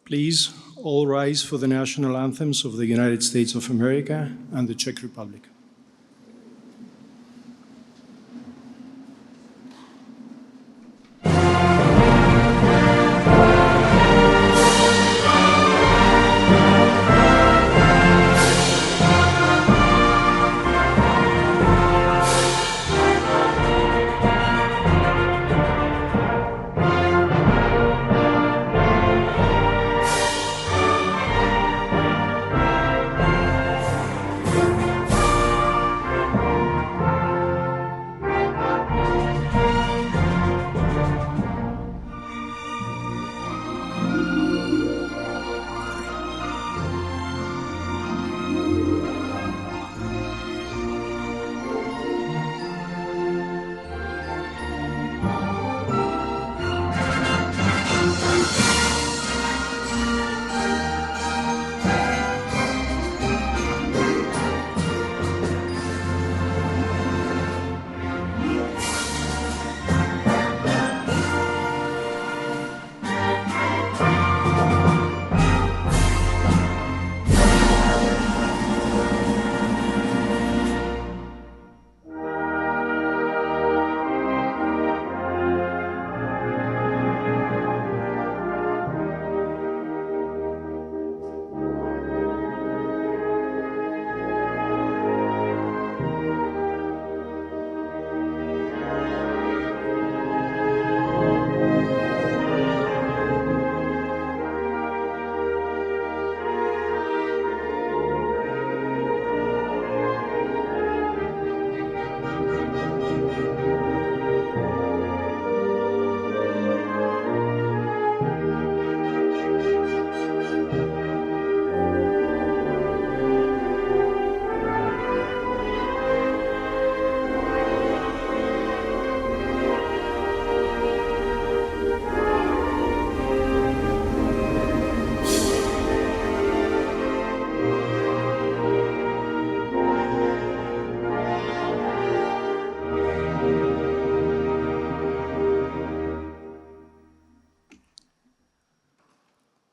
Please all rise for the national anthems of the United States of America and the Czech Republic.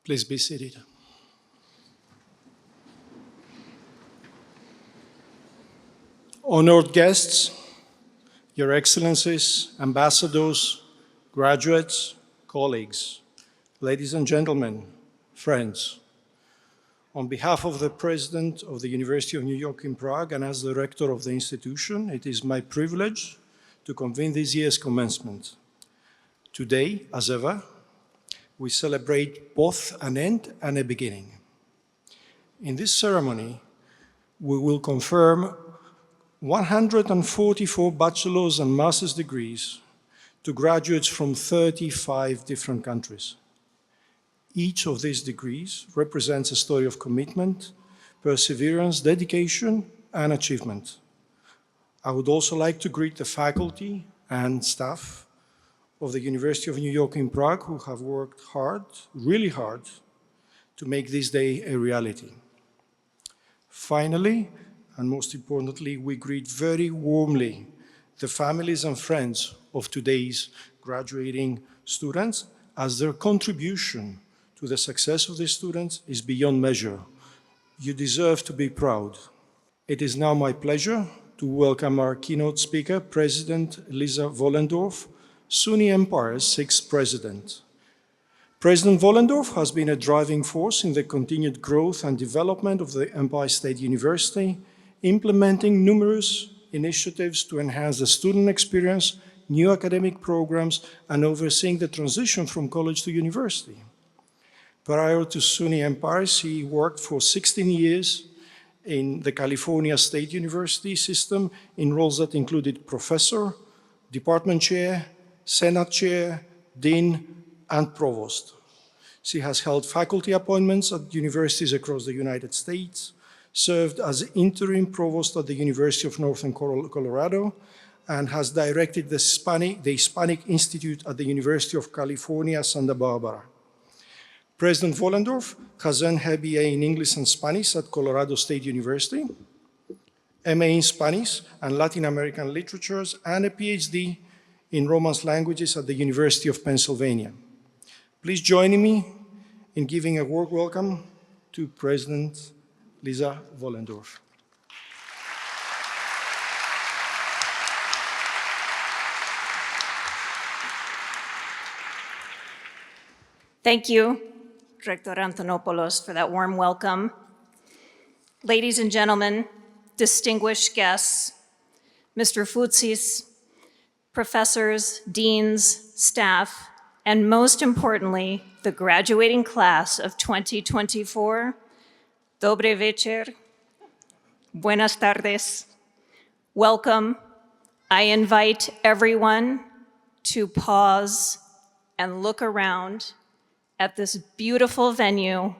Please be seated. Honored guests, Your Excellencies, ambassadors, graduates, colleagues, ladies and gentlemen, friends, on behalf of the President of the University of New York in Prague and as the Rector of the institution, it is my privilege to convene this year's commencement. Today, as ever, we celebrate both an end and a beginning. In this ceremony, we will confirm 144 bachelor's and master's degrees to graduates from 35 different countries. Each of these degrees represents a story of commitment, perseverance, dedication, and achievement. I would also like to greet the faculty and staff of the University of New York in Prague who have worked hard, really hard, to make this day a reality. Finally, and most importantly, we greet very warmly the families and friends of today's graduating students, as their contribution to the success of these students is beyond measure. You deserve to be proud. It is now my pleasure to welcome our keynote speaker, President Lisa Wollendorf, SUNY Empire's sixth president. President Wollendorf has been a driving force in the continued growth and development of the Empire State University, implementing numerous initiatives to enhance the student experience, new academic programs, and overseeing the transition from college to university. Prior to SUNY Empire, he worked for 16 years in the California State University system in roles that included professor, department chair, senate chair, dean, and provost. She has held faculty appointments at universities across the United States, served as interim provost at the University of Northern Colorado, and has directed the Hispanic Institute at the University of California, Santa Barbara. President Wollendorf has earned her BA in English and Spanish at Colorado State University, MA in Spanish and Latin American literatures, and a PhD in Romance languages at the University of Pennsylvania. Please join me in giving a warm welcome to President Lisa Wollendorf. Thank you, Rector Antonopoulos, for that warm welcome. Ladies and gentlemen, distinguished guests, Mr. Foutsis, professors, deans, staff, and most importantly, the graduating class of 2024, Dobre večer, buenas tardes, welcome. I invite everyone to pause and look around at this beautiful venue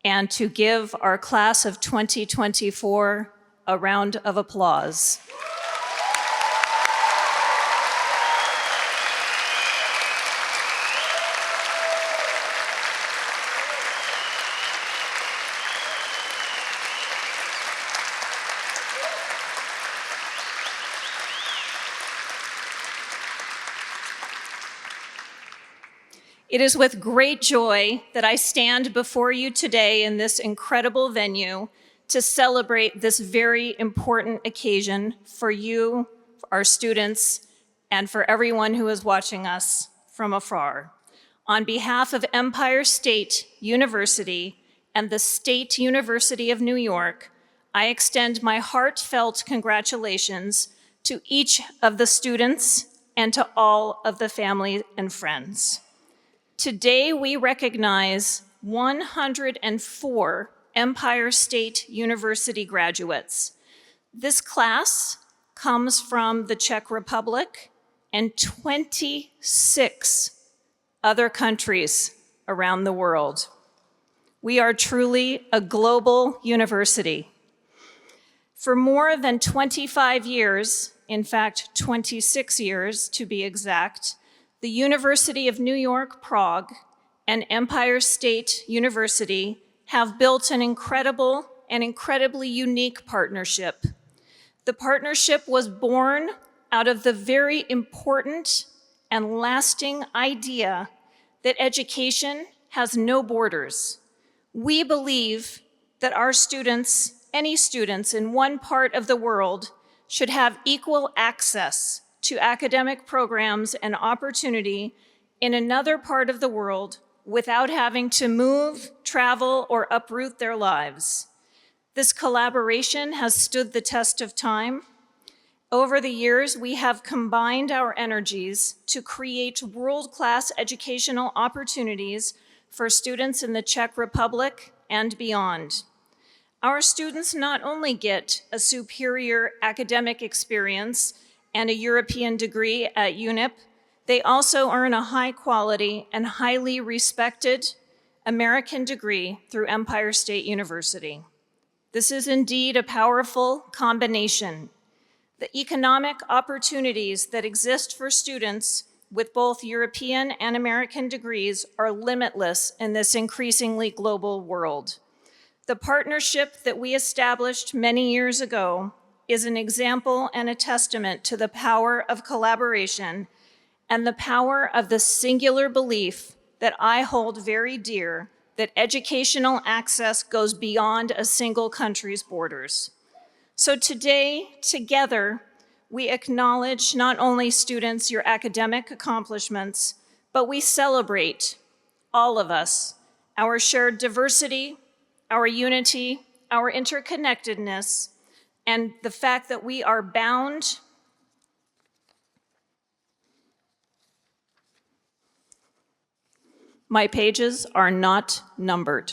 and to give our class of 2024 a round of applause. It is with great joy that I stand before you today in this incredible venue to celebrate this very important occasion for you, for our students, and for everyone who is watching us from afar. On behalf of Empire State University and the State University of New York, I extend my heartfelt congratulations to each of the students and to all of the family and friends. Today, we recognize 104 Empire State University graduates. This class comes from the Czech Republic and 26 other countries around the world. We are truly a global university. For more than 25 years, in fact, 26 years to be exact, the University of New York, Prague, and Empire State University have built an incredible and incredibly unique partnership. The partnership was born out of the very important and lasting idea that education has no borders. We believe that our students, any students in one part of the world, should have equal access to academic programs and opportunity in another part of the world without having to move, travel, or uproot their lives. This collaboration has stood the test of time. Over the years, we have combined our energies to create world-class educational opportunities for students in the Czech Republic and beyond. Our students not only get a superior academic experience and a European degree at UNYP, they also earn a high-quality and highly respected American degree through Empire State University. This is indeed a powerful combination. The economic opportunities that exist for students with both European and American degrees are limitless in this increasingly global world. The partnership that we established many years ago is an example and a testament to the power of collaboration and the power of the singular belief that I hold very dear, that educational access goes beyond a single country's borders. So today, together, we acknowledge not only students, your academic accomplishments, but we celebrate, all of us, our shared diversity, our unity, our interconnectedness, and the fact that we are bound My pages are not numbered.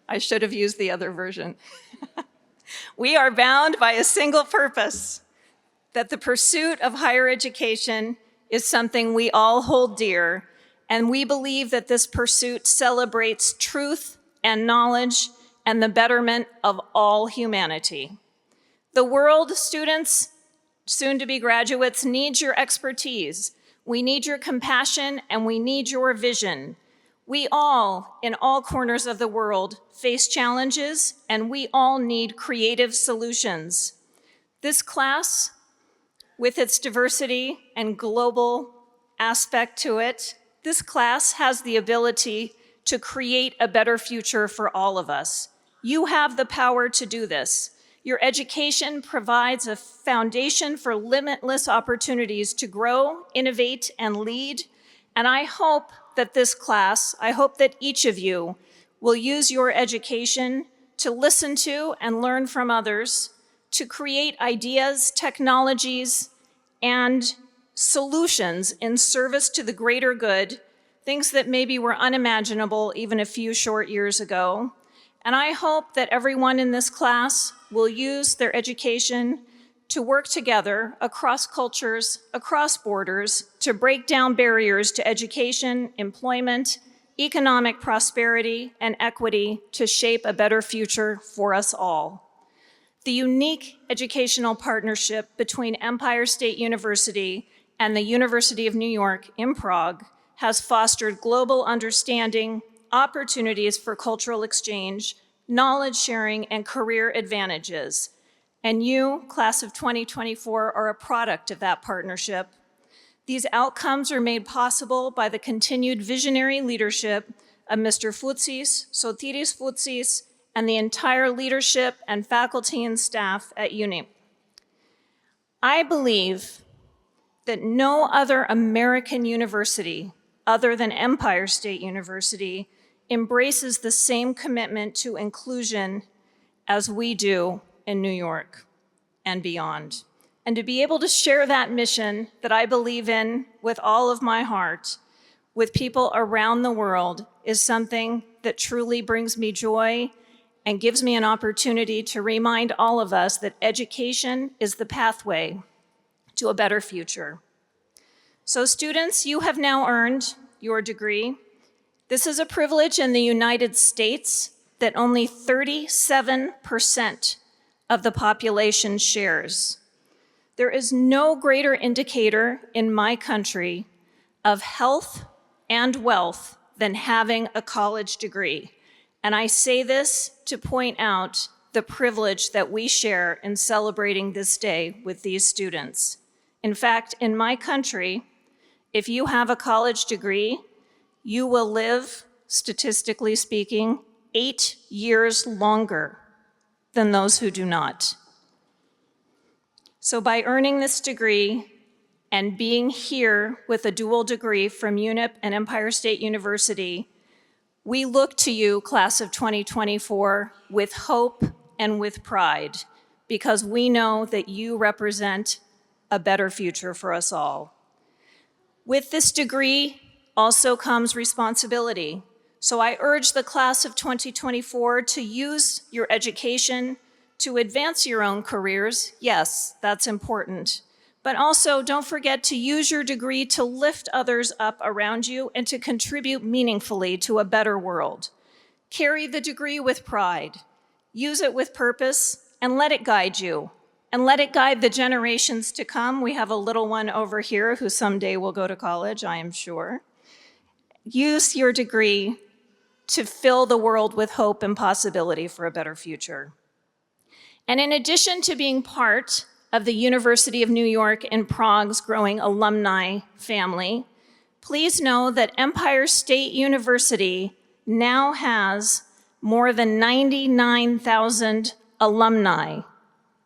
I should have used the other version. We are bound by a single purpose, that the pursuit of higher education is something we all hold dear, and we believe that this pursuit celebrates truth and knowledge and the betterment of all humanity. The world, students, soon-to-be graduates, needs your expertise. We need your compassion, and we need your vision. We all, in all corners of the world, face challenges, and we all need creative solutions. This class, with its diversity and global aspect to it, this class has the ability to create a better future for all of us. You have the power to do this. Your education provides a foundation for limitless opportunities to grow, innovate, and lead. And I hope that this class, I hope that each of you will use your education to listen to and learn from others, to create ideas, technologies, and solutions in service to the greater good, things that maybe were unimaginable even a few short years ago. And I hope that everyone in this class will use their education to work together across cultures, across borders, to break down barriers to education, employment, economic prosperity, and equity to shape a better future for us all. The unique educational partnership between Empire State University and the University of New York in Prague has fostered global understanding, opportunities for cultural exchange, knowledge sharing, and career advantages. And you, class of 2024, are a product of that partnership. These outcomes are made possible by the continued visionary leadership of Mr. Foutsis, Sotiris Foutsis, and the entire leadership and faculty and staff at UNYP. I believe that no other American university other than Empire State University embraces the same commitment to inclusion as we do in New York and beyond. And to be able to share that mission that I believe in with all of my heart with people around the world is something that truly brings me joy and gives me an opportunity to remind all of us that education is the pathway to a better future. So students, you have now earned your degree. This is a privilege in the United States that only 37% of the population shares. There is no greater indicator in my country of health and wealth than having a college degree. And I say this to point out the privilege that we share in celebrating this day with these students. In fact, in my country, if you have a college degree, you will live, statistically speaking, 8 years longer than those who do not. So by earning this degree and being here with a dual degree from UNYP and Empire State University, we look to you, class of 2024, with hope and with pride, because we know that you represent a better future for us all. With this degree also comes responsibility. So I urge the class of 2024 to use your education to advance your own careers. Yes, that's important. But also don't forget to use your degree to lift others up around you and to contribute meaningfully to a better world. Carry the degree with pride. Use it with purpose. and let it guide you, and let it guide the generations to come. We have a little one over here who someday will go to college, I am sure. Use your degree to fill the world with hope and possibility for a better future. And in addition to being part of the University of New York in Prague's growing alumni family, please know that Empire State University now has more than 99,000 alumni.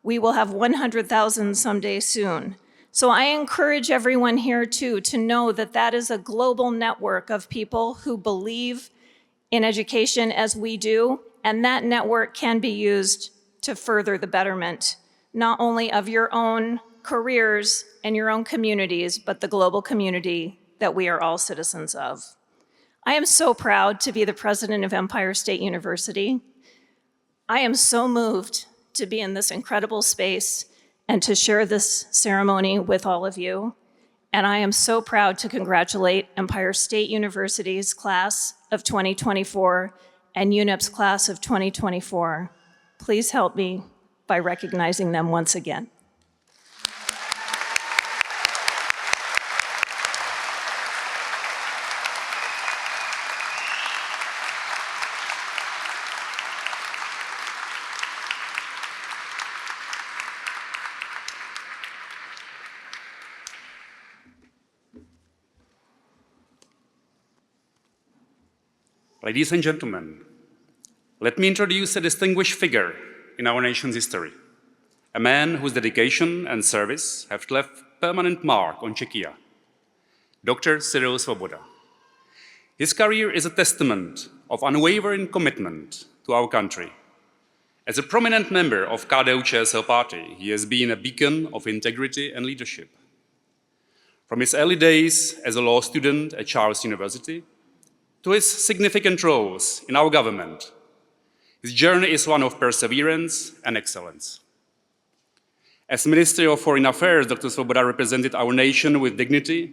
We will have 100,000 someday soon. So I encourage everyone here too to know that that is a global network of people who believe in education as we do, and that network can be used to further the betterment, not only of your own careers and your own communities, but the global community that we are all citizens of. I am so proud to be the president of Empire State University. I am so moved to be in this incredible space and to share this ceremony with all of you. And I am so proud to congratulate Empire State University's class of 2024 and UNYP's class of 2024. Please help me by recognizing them once again. Ladies and gentlemen, let me introduce a distinguished figure in our nation's history, a man whose dedication and service have left permanent mark on Czechia, Dr. Cyril Svoboda. His career is a testament of unwavering commitment to our country. As a prominent member of KDU-ČSL party, he has been a beacon of integrity and leadership. From his early days as a law student at Charles University to his significant roles in our government, his journey is one of perseverance and excellence. As Minister of Foreign Affairs, Dr. Svoboda represented our nation with dignity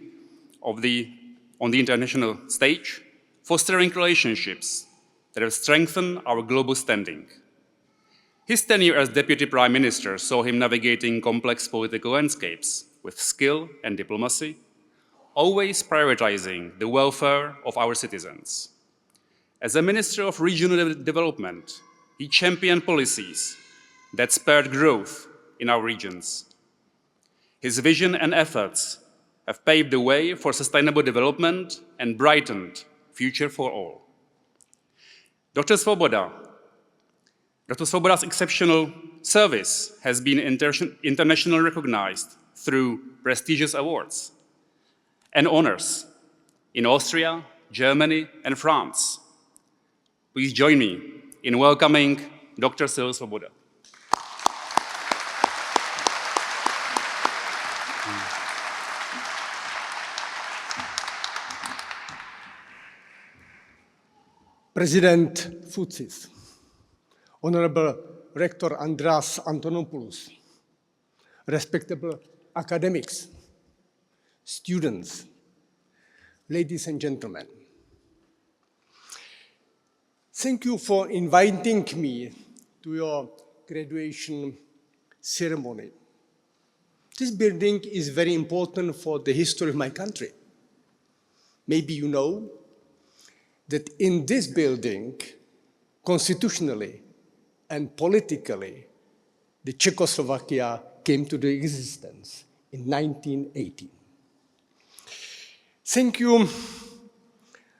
on the international stage, fostering relationships that have strengthened our global standing. His tenure as Deputy Prime Minister saw him navigating complex political landscapes with skill and diplomacy, always prioritizing the welfare of our citizens. As a Minister of Regional Development, he championed policies that spurred growth in our regions. His vision and efforts have paved the way for sustainable development and brightened future for all. Dr. Svoboda's exceptional service has been internationally recognized through prestigious awards and honors in Austria, Germany, and France. Please join me in welcoming Dr. Cyril Svoboda. President Futsis, Honorable Rector Andras Antonopoulos, respectable academics, students, ladies and gentlemen. Thank you for inviting me to your graduation ceremony. This building is very important for the history of my country. Maybe you know that in this building, constitutionally and politically, the Czechoslovakia came to the existence in 1918. Thank you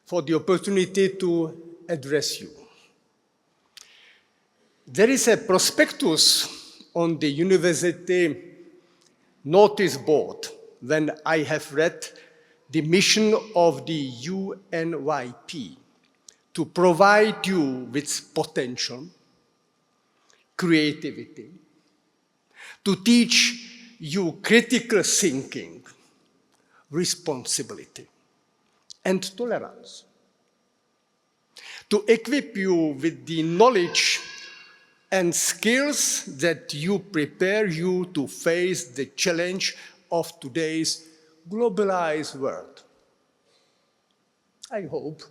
for the opportunity to address you. There is a prospectus on the university notice board when I have read the mission of the UNYP to provide you with potential, creativity, to teach you critical thinking, responsibility, and tolerance, to equip you with the knowledge and skills that you prepare you to face the challenge of today's globalized world. I hope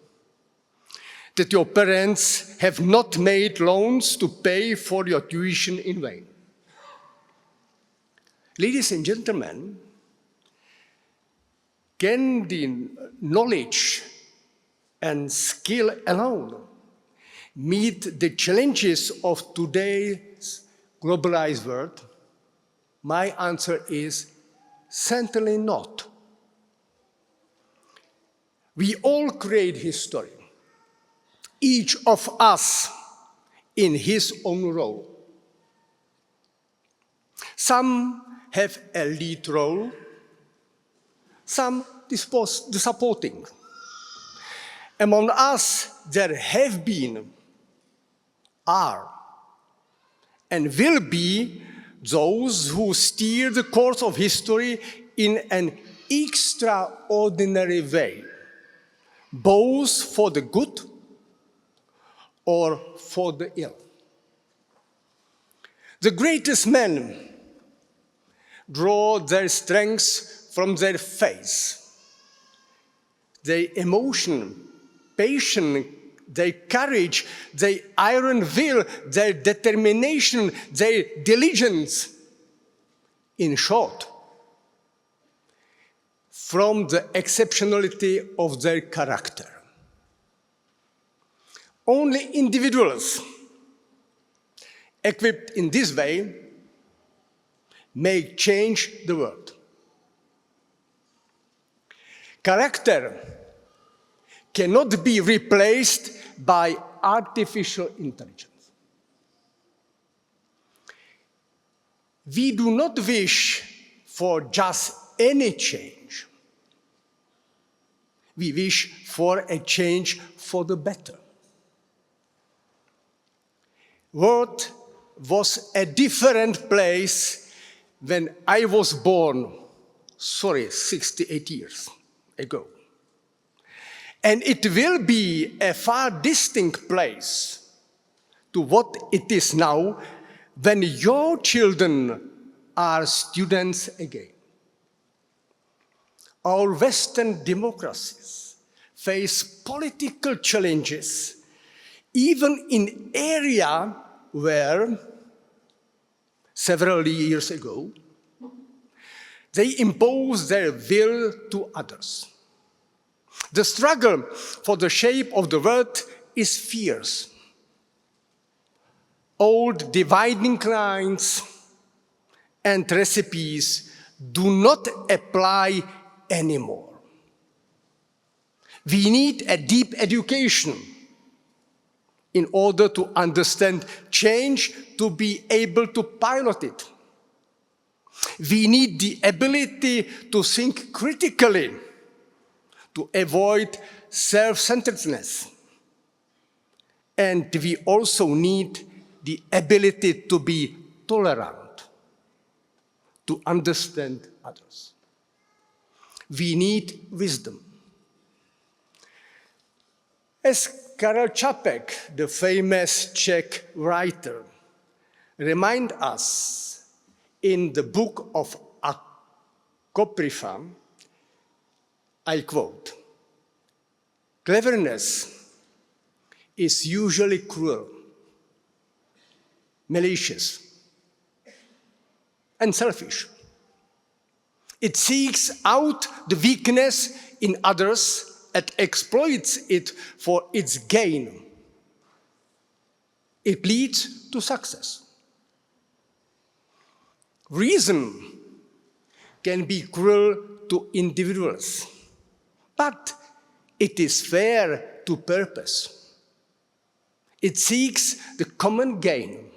that your parents have not made loans to pay for your tuition in vain. Ladies and gentlemen, can the knowledge and skill alone meet the challenges of today's globalized world? My answer is certainly not. We all create history, each of us in his own role. Some have a lead role, some the supporting. Among us, there have been, are, and will be those who steer the course of history in an extraordinary way, both for the good or for the ill. The greatest men draw their strength from their faith, their emotion, patience, their courage, their iron will, their determination, their diligence. In short, from the exceptionality of their character. Only individuals equipped in this way may change the world. Character cannot be replaced by artificial intelligence. We do not wish for just any change. We wish for a change for the better. World was a different place when I was born, 68 years ago. And it will be a far distinct place to what it is now when your children are students again. Our Western democracies face political challenges, even in areas where, several years ago, they imposed their will to others. The struggle for the shape of the world is fierce. Old dividing lines and recipes do not apply anymore. We need a deep education in order to understand change, to be able to pilot it. We need the ability to think critically, to avoid self-centeredness. And we also need the ability to be tolerant, to understand others. We need wisdom. As Karel Čapek, the famous Czech writer, reminds us in the book of Apocrypha, I quote, "Cleverness is usually cruel, malicious, and selfish. It seeks out the weakness in others and exploits it for its gain. It leads to success. Reason can be cruel to individuals, but it is fair to purpose. It seeks the common gain.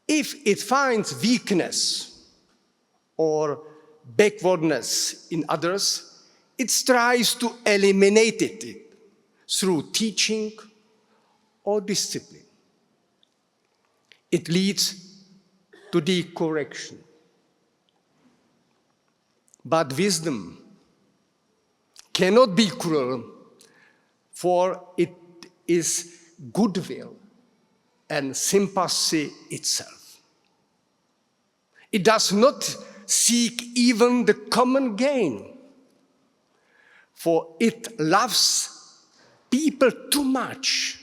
If it finds weakness or backwardness in others, it strives to eliminate it through teaching or discipline. It leads to the correction. But wisdom cannot be cruel, for it is goodwill and sympathy itself. It does not seek even the common gain, for it loves people too much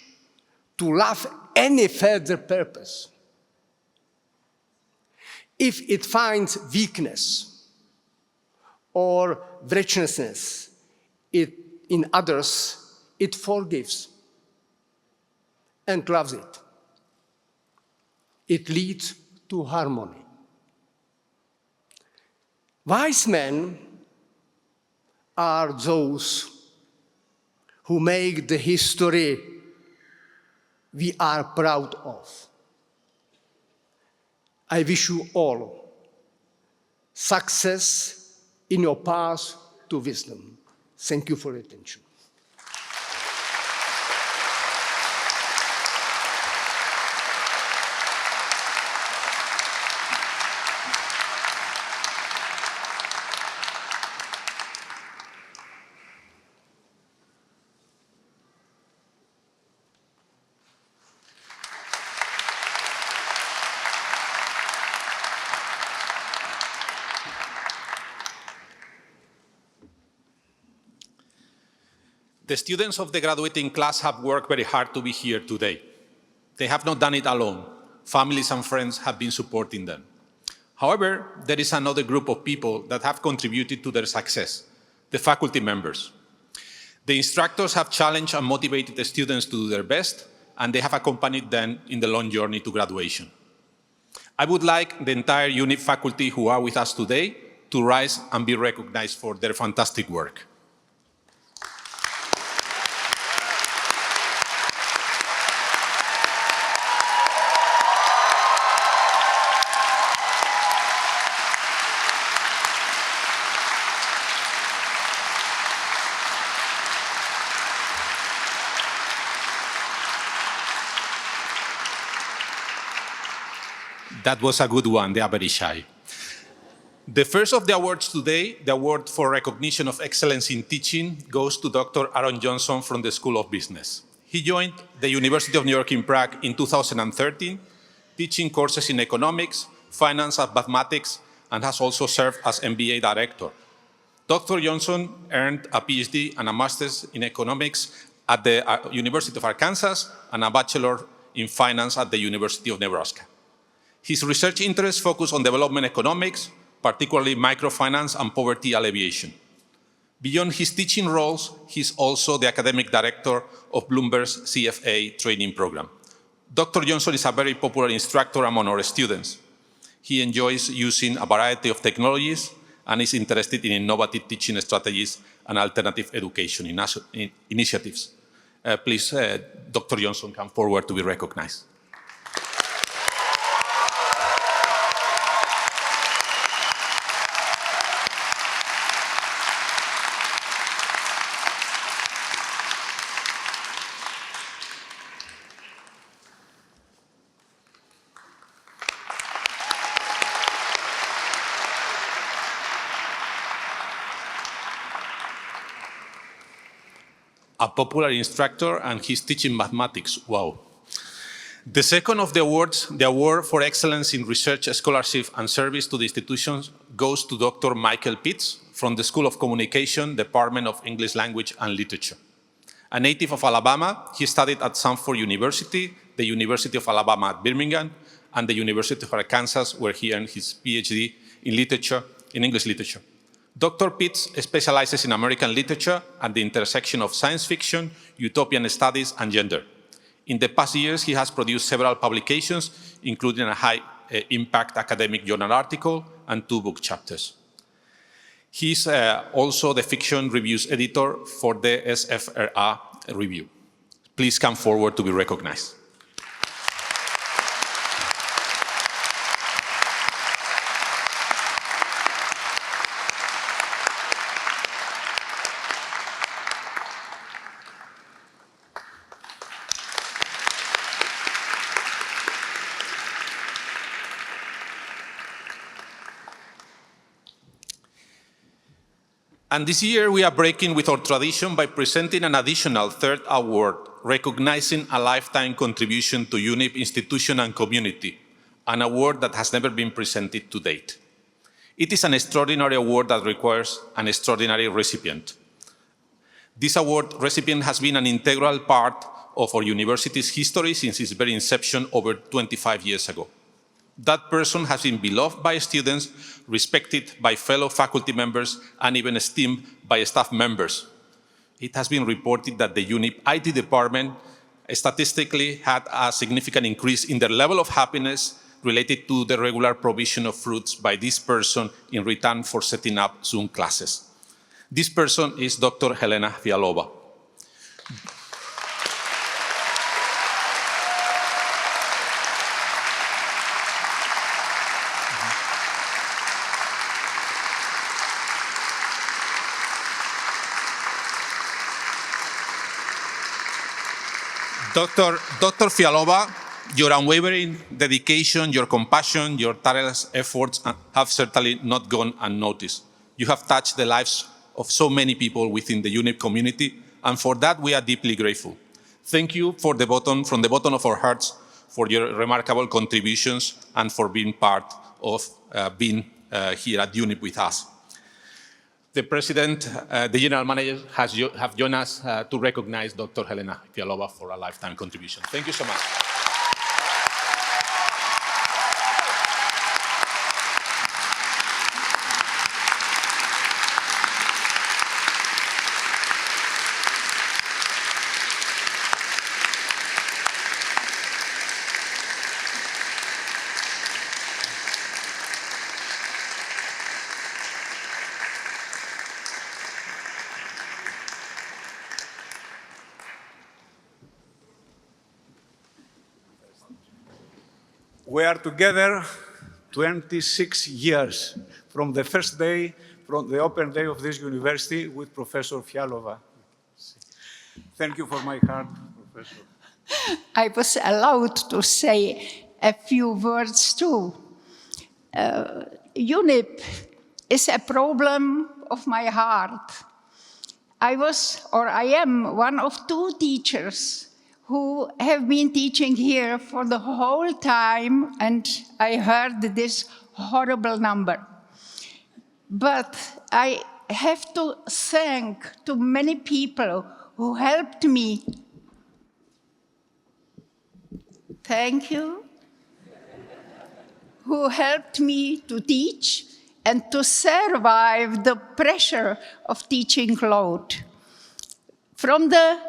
to love any further purpose. If it finds weakness or wretchedness in others, it forgives and loves it. It leads to harmony. Wise men are those who make the history we are proud of. I wish you all success in your path to wisdom. Thank you for your attention. The students of the graduating class have worked very hard to be here today. They have not done it alone. Families and friends have been supporting them. However, there is another group of people that have contributed to their success, the faculty members. The instructors have challenged and motivated the students to do their best, and they have accompanied them in the long journey to graduation. I would like the entire UNYP faculty who are with us today to rise and be recognized for their fantastic work. That was a good one, they are very shy. The first of the awards today, the award for recognition of excellence in teaching, goes to Dr. Aaron Johnson from the School of Business. He joined the University of New York in Prague in 2013, teaching courses in economics, finance and mathematics, and has also served as MBA director. Dr. Johnson earned a PhD and a master's in economics at the University of Arkansas and a bachelor in finance at the University of Nebraska. His research interests focus on development economics, particularly microfinance and poverty alleviation. Beyond his teaching roles, he's also the academic director of Bloomberg's CFA training program. Dr. Johnson is a very popular instructor among our students. He enjoys using a variety of technologies and is interested in innovative teaching strategies and alternative education initiatives. Please, Dr. Johnson, come forward to be recognized. A popular instructor, and he's teaching mathematics. Wow. The second of the awards, the Award for Excellence in Research, Scholarship, and Service to the Institutions, goes to Dr. Michael Pitts from the School of Communication, Department of English Language and Literature. A native of Alabama, he studied at Stanford University, the University of Alabama at Birmingham, and the University of Arkansas, where he earned his PhD in English literature. Dr. Pitts specializes in American literature at the intersection of science fiction, utopian studies, and gender. In the past years, he has produced several publications, including a high-impact academic journal article and 2 book chapters. He's also the fiction reviews editor for the SFRA review. Please come forward to be recognized. And this year, we are breaking with our tradition by presenting an additional third award, recognizing a lifetime contribution to UNYP institution and community, an award that has never been presented to date. It is an extraordinary award that requires an extraordinary recipient. This award recipient has been an integral part of our university's history since its very inception over 25 years ago. That person has been beloved by students, respected by fellow faculty members, and even esteemed by staff members. It has been reported that the UNYP IT department statistically had a significant increase in their level of happiness related to the regular provision of fruits by this person in return for setting up Zoom classes. This person is Dr. Helena Fialova. Dr. Fialova, your unwavering dedication, your compassion, your tireless efforts have certainly not gone unnoticed. You have touched the lives of so many people within the UNIP community, and for that we are deeply grateful. Thank you from the bottom of our hearts for your remarkable contributions and for being part of being here at UNIP with us. The President, the General Manager have joined us to recognize Dr. Helena Fialova for a lifetime contribution. Thank you so much. We are together 26 years from the first day, from the open day of this university with Professor Fialova. Thank you for my heart, Professor. I was allowed to say a few words too. UNIP is a problem of my heart. I am one of 2 teachers who have been teaching here for the whole time, and I heard this horrible number. But I have to thank to many people who helped me. Thank you. Who helped me to teach and to survive the pressure of teaching load. From the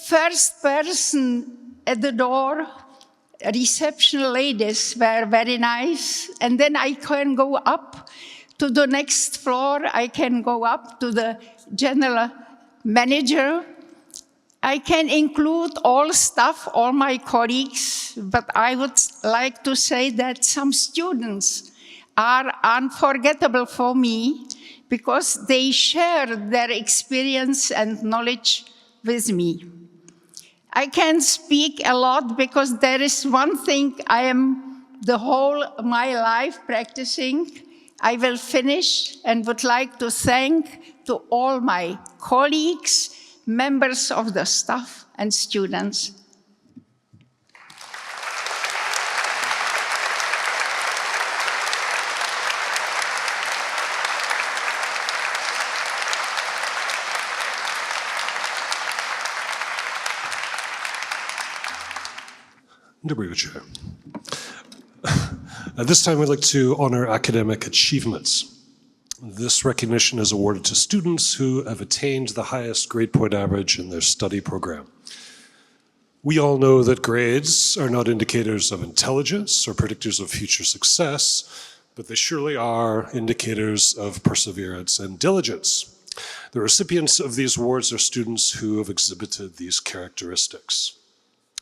first person at the door, reception ladies were very nice, and then I can go up to the next floor, I can go up to the general manager. I can include all staff, all my colleagues, but I would like to say that some students are unforgettable for me because they share their experience and knowledge with me. I can speak a lot because there is one thing I am the whole of my life practicing. I will finish and would like to thank to all my colleagues, members of the staff and students. Dobry wieczór. At this time, we'd like to honor academic achievements. This recognition is awarded to students who have attained the highest grade point average in their study program. We all know that grades are not indicators of intelligence or predictors of future success, but they surely are indicators of perseverance and diligence. The recipients of these awards are students who have exhibited these characteristics.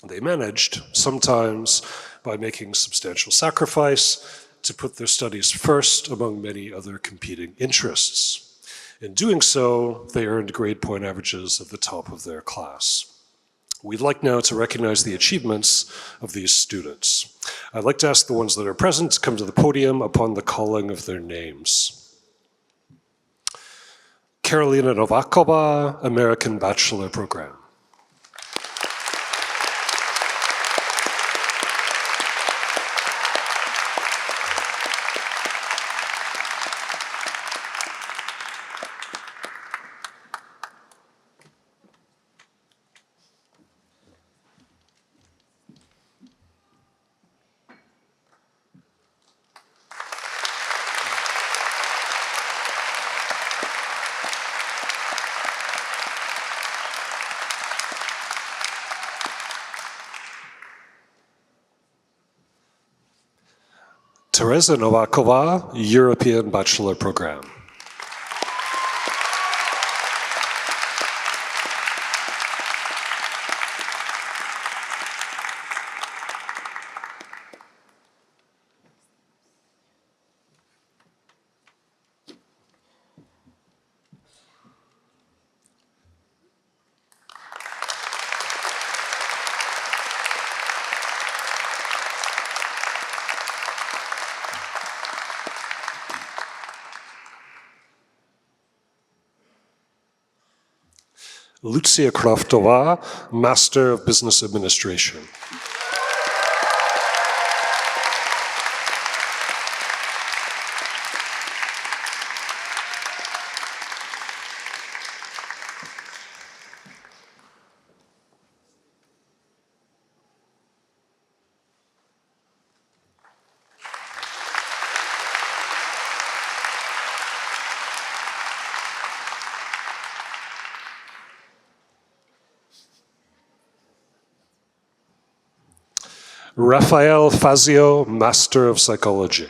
They managed, sometimes by making substantial sacrifice, to put their studies first among many other competing interests. In doing so, they earned grade point averages at the top of their class. We'd like now to recognize the achievements of these students. I'd like to ask the ones that are present to come to the podium upon the calling of their names. Karolina Novakova, American Bachelor Program. Teresa Nováková, European Bachelor Program. Lucia Kraftová, Master of Business Administration. Rafael Fazio, Master of Psychology.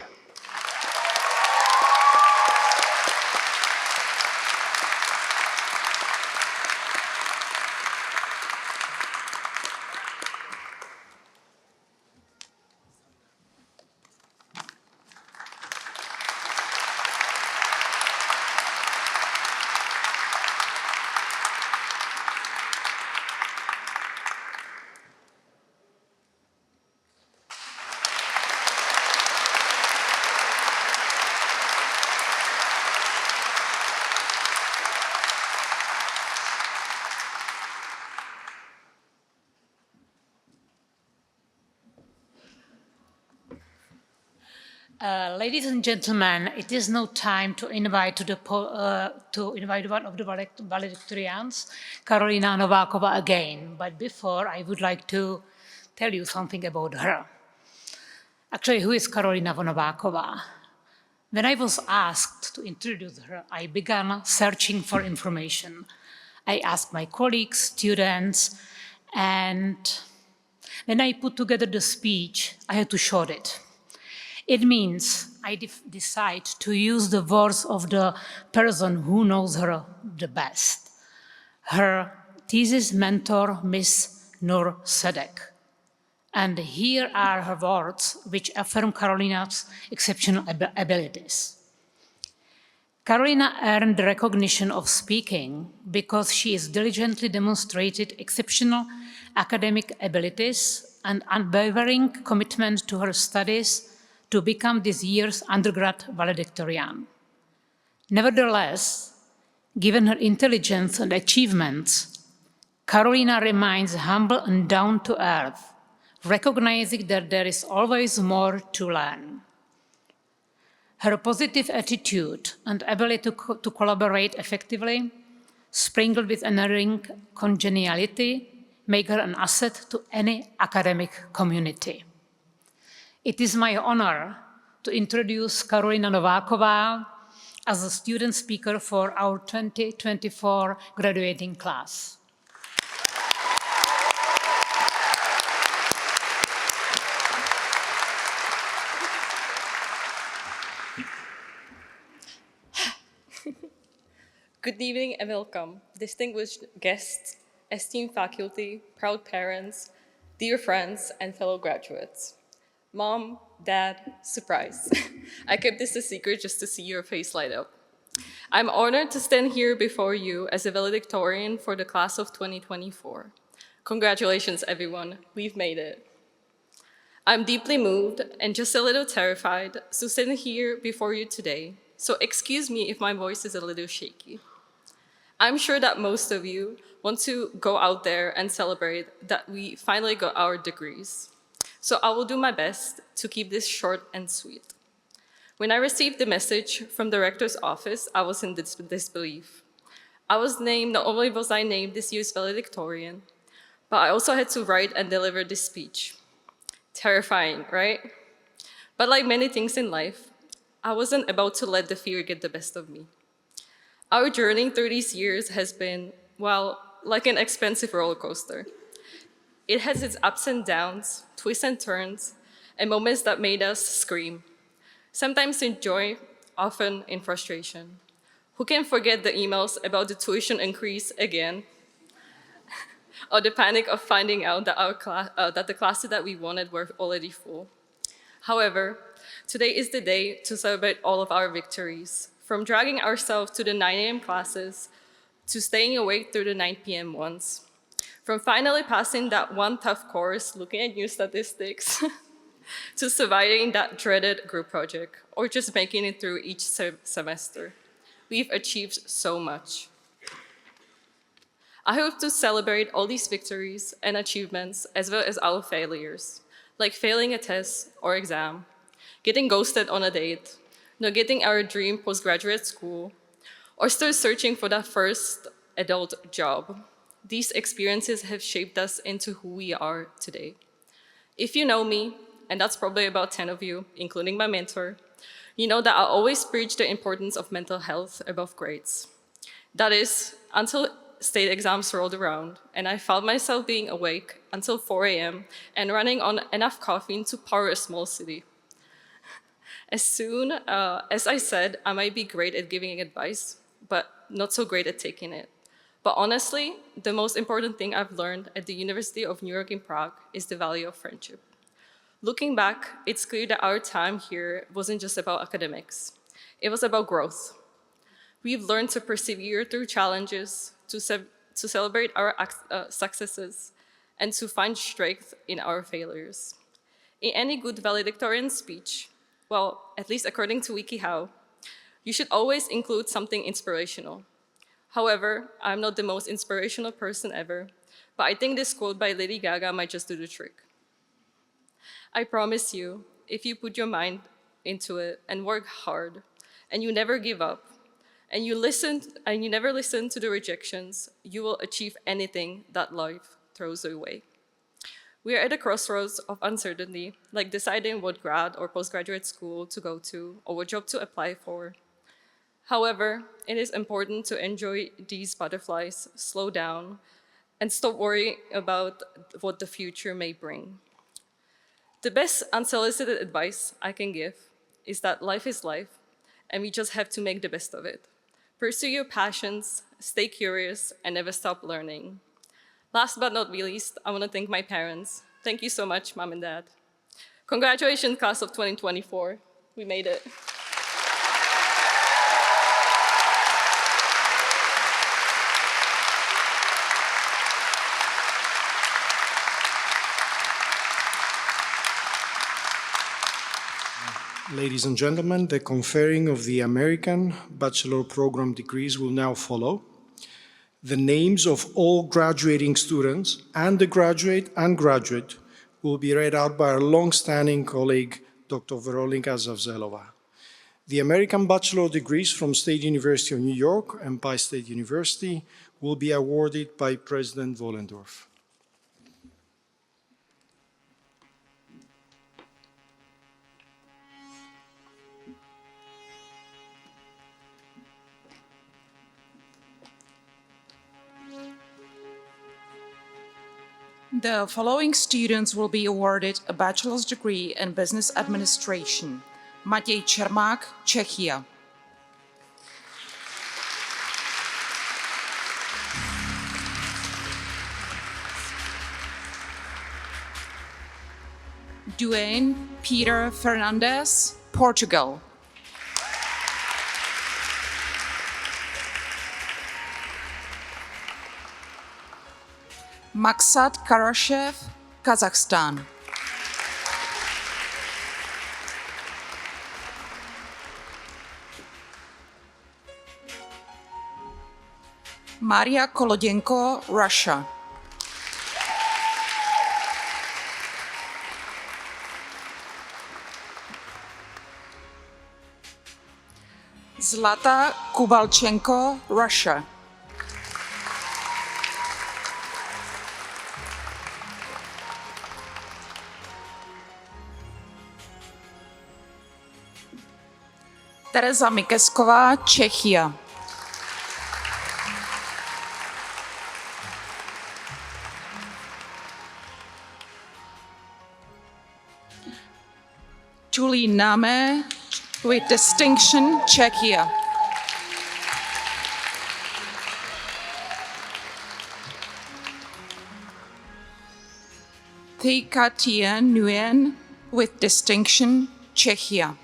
Ladies and gentlemen, it is now time to invite one of the valedictorians, Karolina Nováková, again. But before, I would like to tell you something about her. Actually, who is Karolina Nováková? When I was asked to introduce her, I began searching for information. I asked my colleagues, students, and when I put together the speech, I had to short it. It means I decide to use the words of the person who knows her the best, her thesis mentor, Miss Nur Sedek. And here are her words, which affirm Karolina's exceptional abilities. Karolina earned the recognition of speaking because she has diligently demonstrated exceptional academic abilities and unwavering commitment to her studies to become this year's undergrad valedictorian. Nevertheless, given her intelligence and achievements, Karolina remains humble and down to earth, recognizing that there is always more to learn. Her positive attitude and ability to collaborate effectively, sprinkled with unerring congeniality, make her an asset to any academic community. It is my honor to introduce Karolina Nováková as a student speaker for our 2024 graduating class. Good evening and welcome, distinguished guests, esteemed faculty, proud parents, dear friends, and fellow graduates. Mom, Dad, surprise. I kept this a secret just to see your face light up. I'm honored to stand here before you as a valedictorian for the class of 2024. Congratulations, everyone. We've made it. I'm deeply moved and just a little terrified to stand here before you today, so excuse me if my voice is a little shaky. I'm sure that most of you want to go out there and celebrate that we finally got our degrees. So I will do my best to keep this short and sweet. When I received the message from the rector's office, I was in disbelief. Not only was I named this year's valedictorian, but I also had to write and deliver this speech. Terrifying, right? But like many things in life, I wasn't about to let the fear get the best of me. Our journey through these years has been, well, like an expensive roller coaster. It has its ups and downs, twists and turns, and moments that made us scream. Sometimes in joy, often in frustration. Who can forget the emails about the tuition increase again? Or the panic of finding out that the classes that we wanted were already full. However, today is the day to celebrate all of our victories, from dragging ourselves to the 9 a.m. classes to staying awake through the 9 p.m. ones, from finally passing that one tough course, looking at new statistics, to surviving that dreaded group project, or just making it through each semester. We've achieved so much. I hope to celebrate all these victories and achievements as well as our failures, like failing a test or exam, getting ghosted on a date, not getting our dream postgraduate school, or still searching for that first adult job. These experiences have shaped us into who we are today. If you know me, and that's probably about 10 of you, including my mentor, you know that I always preach the importance of mental health above grades. That is, until state exams rolled around, and I found myself being awake until 4 a.m. and running on enough caffeine to power a small city. As soon as I said, I might be great at giving advice, but not so great at taking it. But honestly, the most important thing I've learned at the University of New York in Prague is the value of friendship. Looking back, it's clear that our time here wasn't just about academics. It was about growth. We've learned to persevere through challenges, to celebrate our successes, and to find strength in our failures. In any good valedictorian speech, well, at least according to WikiHow, you should always include something inspirational. However, I'm not the most inspirational person ever, but I think this quote by Lady Gaga might just do the trick. I promise you, if you put your mind into it and work hard, and you never give up, and you never listen to the rejections, you will achieve anything that life throws away. We are at a crossroads of uncertainty, like deciding what grad or postgraduate school to go to or what job to apply for. However, it is important to enjoy these butterflies, slow down, and stop worrying about what the future may bring. The best unsolicited advice I can give is that life is life, and we just have to make the best of it. Pursue your passions, stay curious, and never stop learning. Last but not least, I want to thank my parents. Thank you so much, Mom and Dad. Congratulations, class of 2024. We made it. Ladies and gentlemen, the conferring of the American Bachelor Program degrees will now follow. The names of all graduating students and the graduate and graduate will be read out by our long-standing colleague, Dr. Veronika Zavzelova. The American Bachelor degrees from State University of New York and Pi State University will be awarded by President Wollendorf. The following students will be awarded a bachelor's degree in business administration. Matěj Čermák, Czechia. Duane Peter Fernandez, Portugal. Maksat Karashev, Kazakhstan. Maria Kolodenko, Russia. Zlata Kubalchenko, Russia. Tereza Mikesková, Czechia. Julie Name, with distinction, Czechia. Thi Katia Nguyen with distinction, Czechia.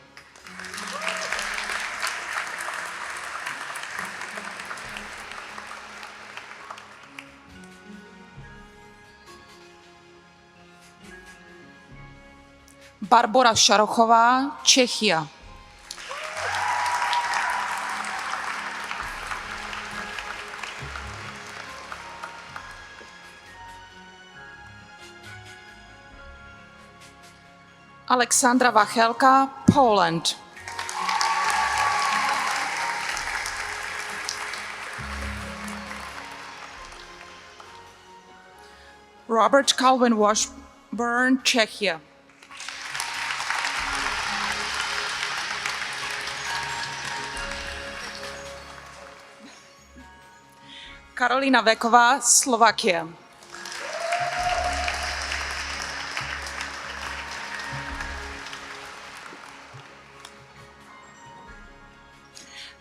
Barbora Šarochová, Czechia. Alexandra Wachelka, Poland. Robert Calvin Washburn, Czechia. Karolina Veková, Slovakia.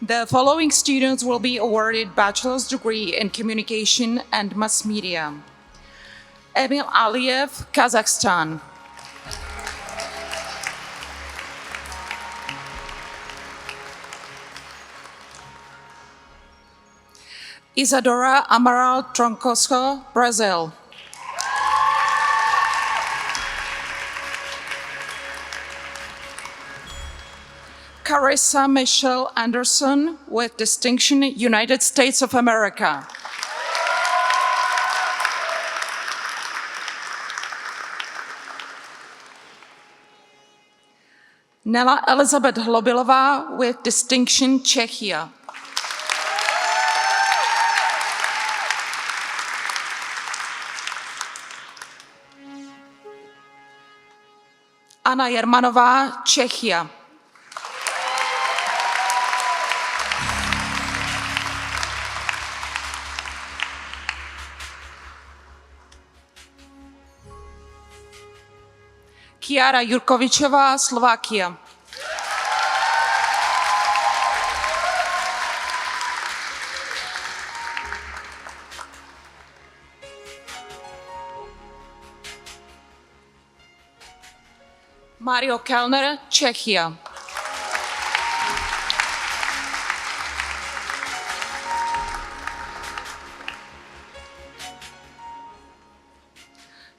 The following students will be awarded bachelor's degree in communication and mass media. Emil Aliyev, Kazakhstan. Isadora Amaral Troncoso, Brazil. Carissa Michelle Anderson with distinction, United States of America. Nela Elizabeth Hlobilová with distinction, Czechia. Anna Jermanová, Czechia. Kiara Jurkovičová, Slovakia. Mario Kellner, Czechia.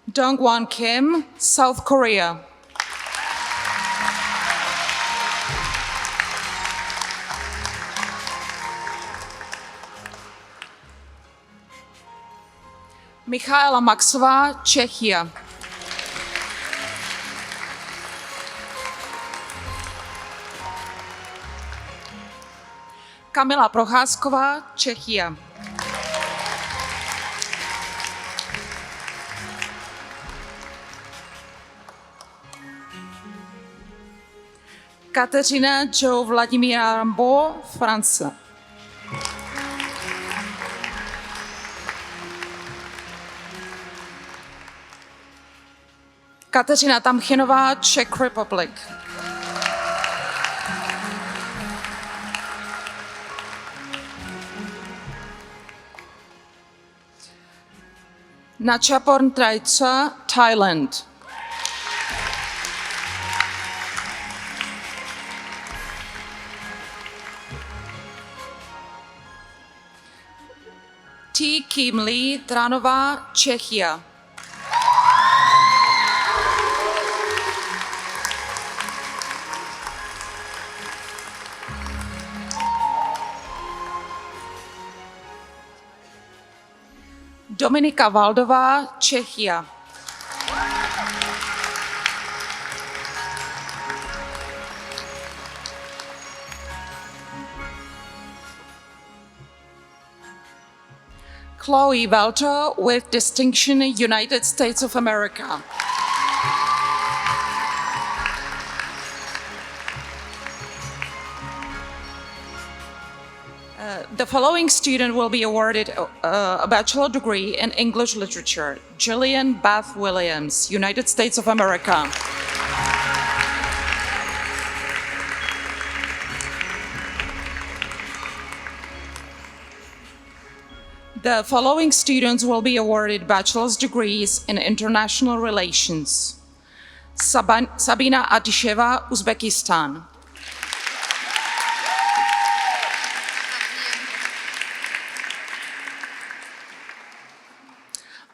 Dongwon Kim, South Korea. Michaela Maxová, Czechia. Kamila Procházková, Czechia. Kateřina Jo Vladimíra Rambo, France. Kateřina Tamchinová, Czech Republic. Nachaporn Trajca, Thailand. T. Kim Lee Tranová, Czechia. Dominika Valdová, Czechia. Chloe Valto with distinction, United States of America. The following student will be awarded a bachelor degree in English literature. Jillian Beth Williams, United States of America. The following students will be awarded bachelor's degrees in international relations. Sabina Atisheva, Uzbekistan.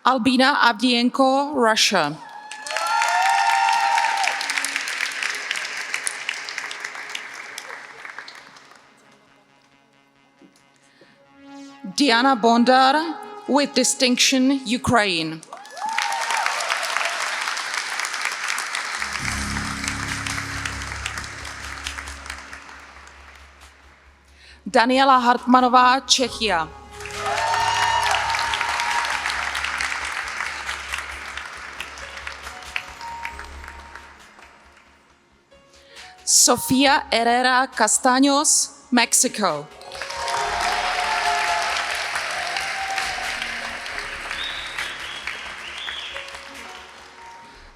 Albina Avdienko, Russia. Diana Bondar, with distinction, Ukraine. Daniela Hartmanová, Czechia. Sofia Herrera Castaños, Mexico.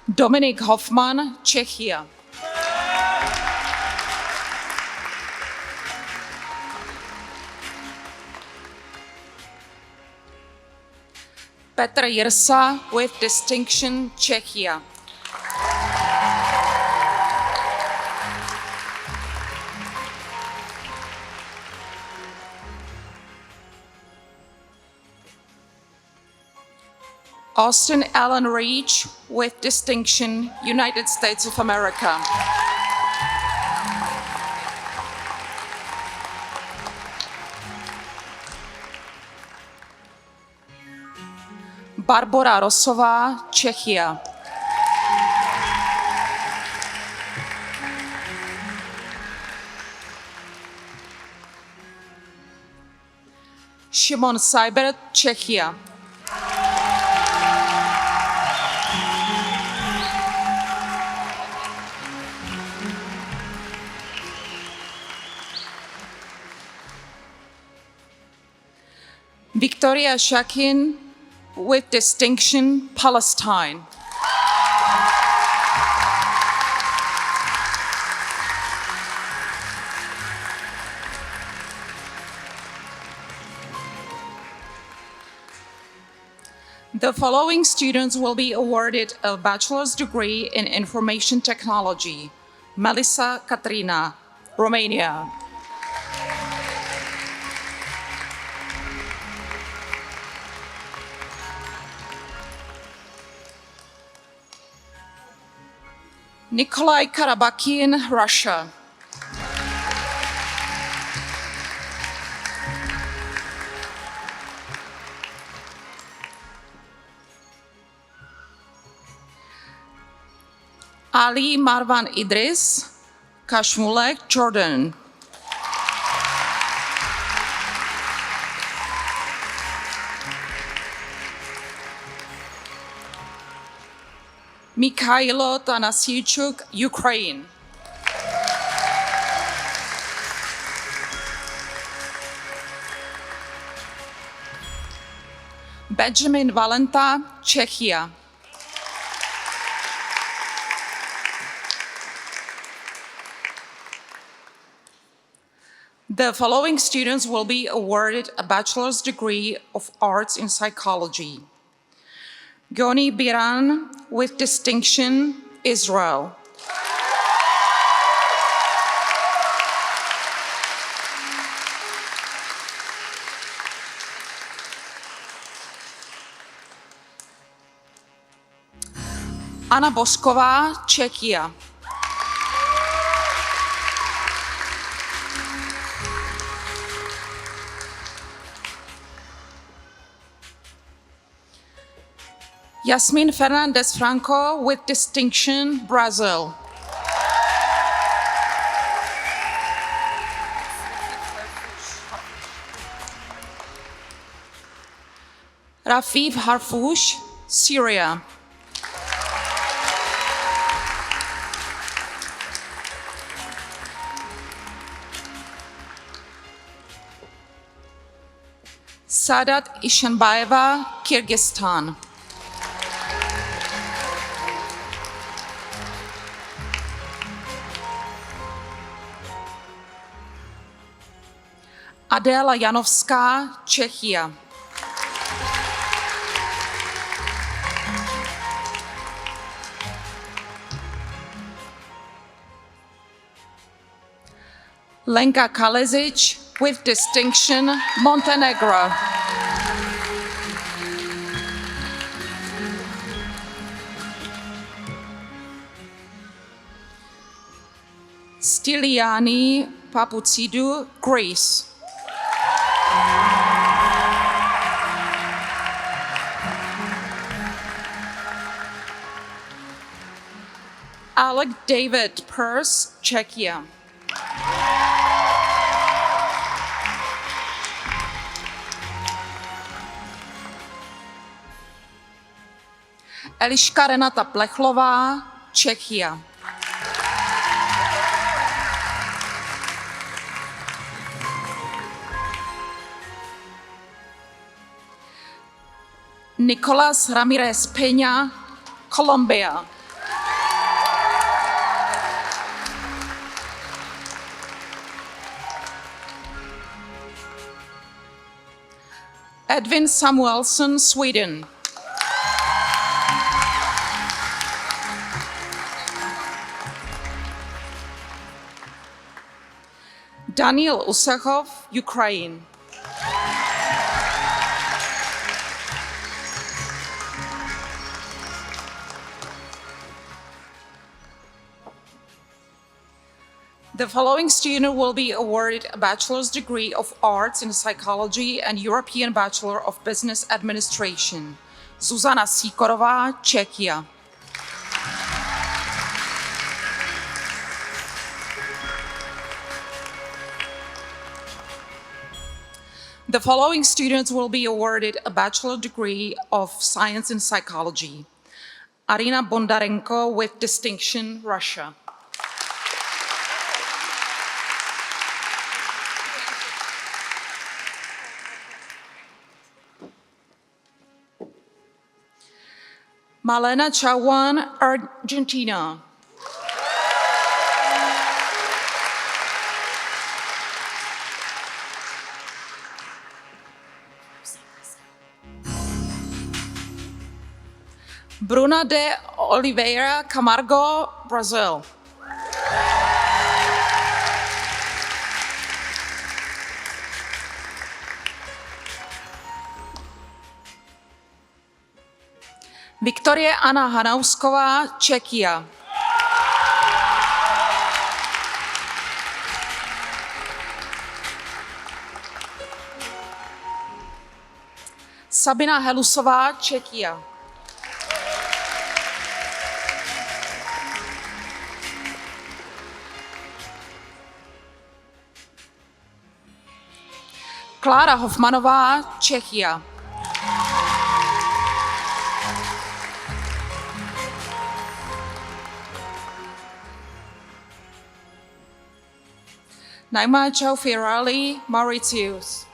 Dominik Hoffman, Czechia. Petr Jirsa, with distinction, Czechia. Austin Allen Reach, with distinction, United States of America. Barbora Rosová, Czechia. Šimon Seibert, Czechia. Victoria Shakin, with distinction, Palestine. The following students will be awarded a bachelor's degree in information technology. Melissa Katrina, Romania. Nikolai Karabakin, Russia. Ali Marwan Idris, Kashmulek, Jordan. Mikhailo Tanasichuk, Ukraine. Benjamin Valenta, Czechia. The following students will be awarded a bachelor's degree of arts in psychology. Goni Biran, with distinction, Israel. Anna Bosková, Czechia. Yasmin Fernandez Franco, with distinction, Brazil. Rafif Harfouch, Syria. Sadat Ishanbayeva, Kyrgyzstan. Adéla Janovská, Czechia. Lenka Kalezic with distinction, Montenegro. Styliani Papoutsidou, Greece. Alec David Pers, Czechia. Eliška Renata Plechlová, Czechia. Nicolas Ramirez Peña, Colombia. Edvin Samuelsson, Sweden. Daniel Usachov, Ukraine. The following student will be awarded a bachelor's degree of arts in psychology and European Bachelor of Business Administration. Zuzana Sikorová, Czechia. The following students will be awarded a bachelor degree of science in psychology. Arina Bondarenko with distinction, Russia. Malena Chawan, Argentina. Bruna de Oliveira Camargo, Brazil. Viktorie Anna Hanausková, Czechia. Sabina Helusová, Czechia. Klára Hofmanová, Czechia. Naima Chaufirali, Mauritius.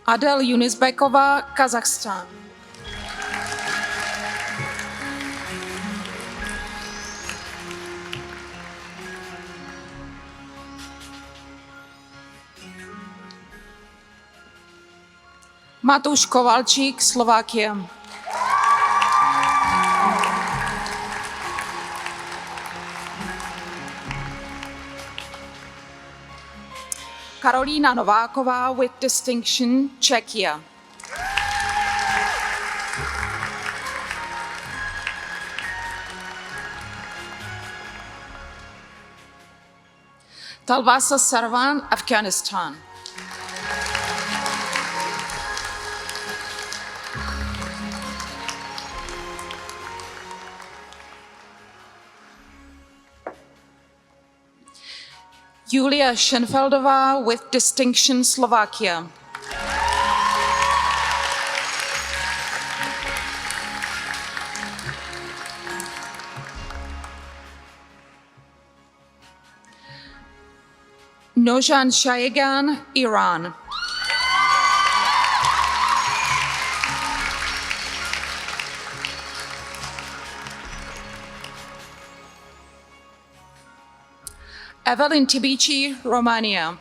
Adel Yunisbekova, Kazakhstan. Matuš Kovalčík, Slovakia. Karolína Nováková with distinction, Czechia. Talvasa Sarvan, Afghanistan. Julia Schenfeldová with distinction, Slovakia. Nojan Shayegan, Iran. Evelyn Tibici, Romania.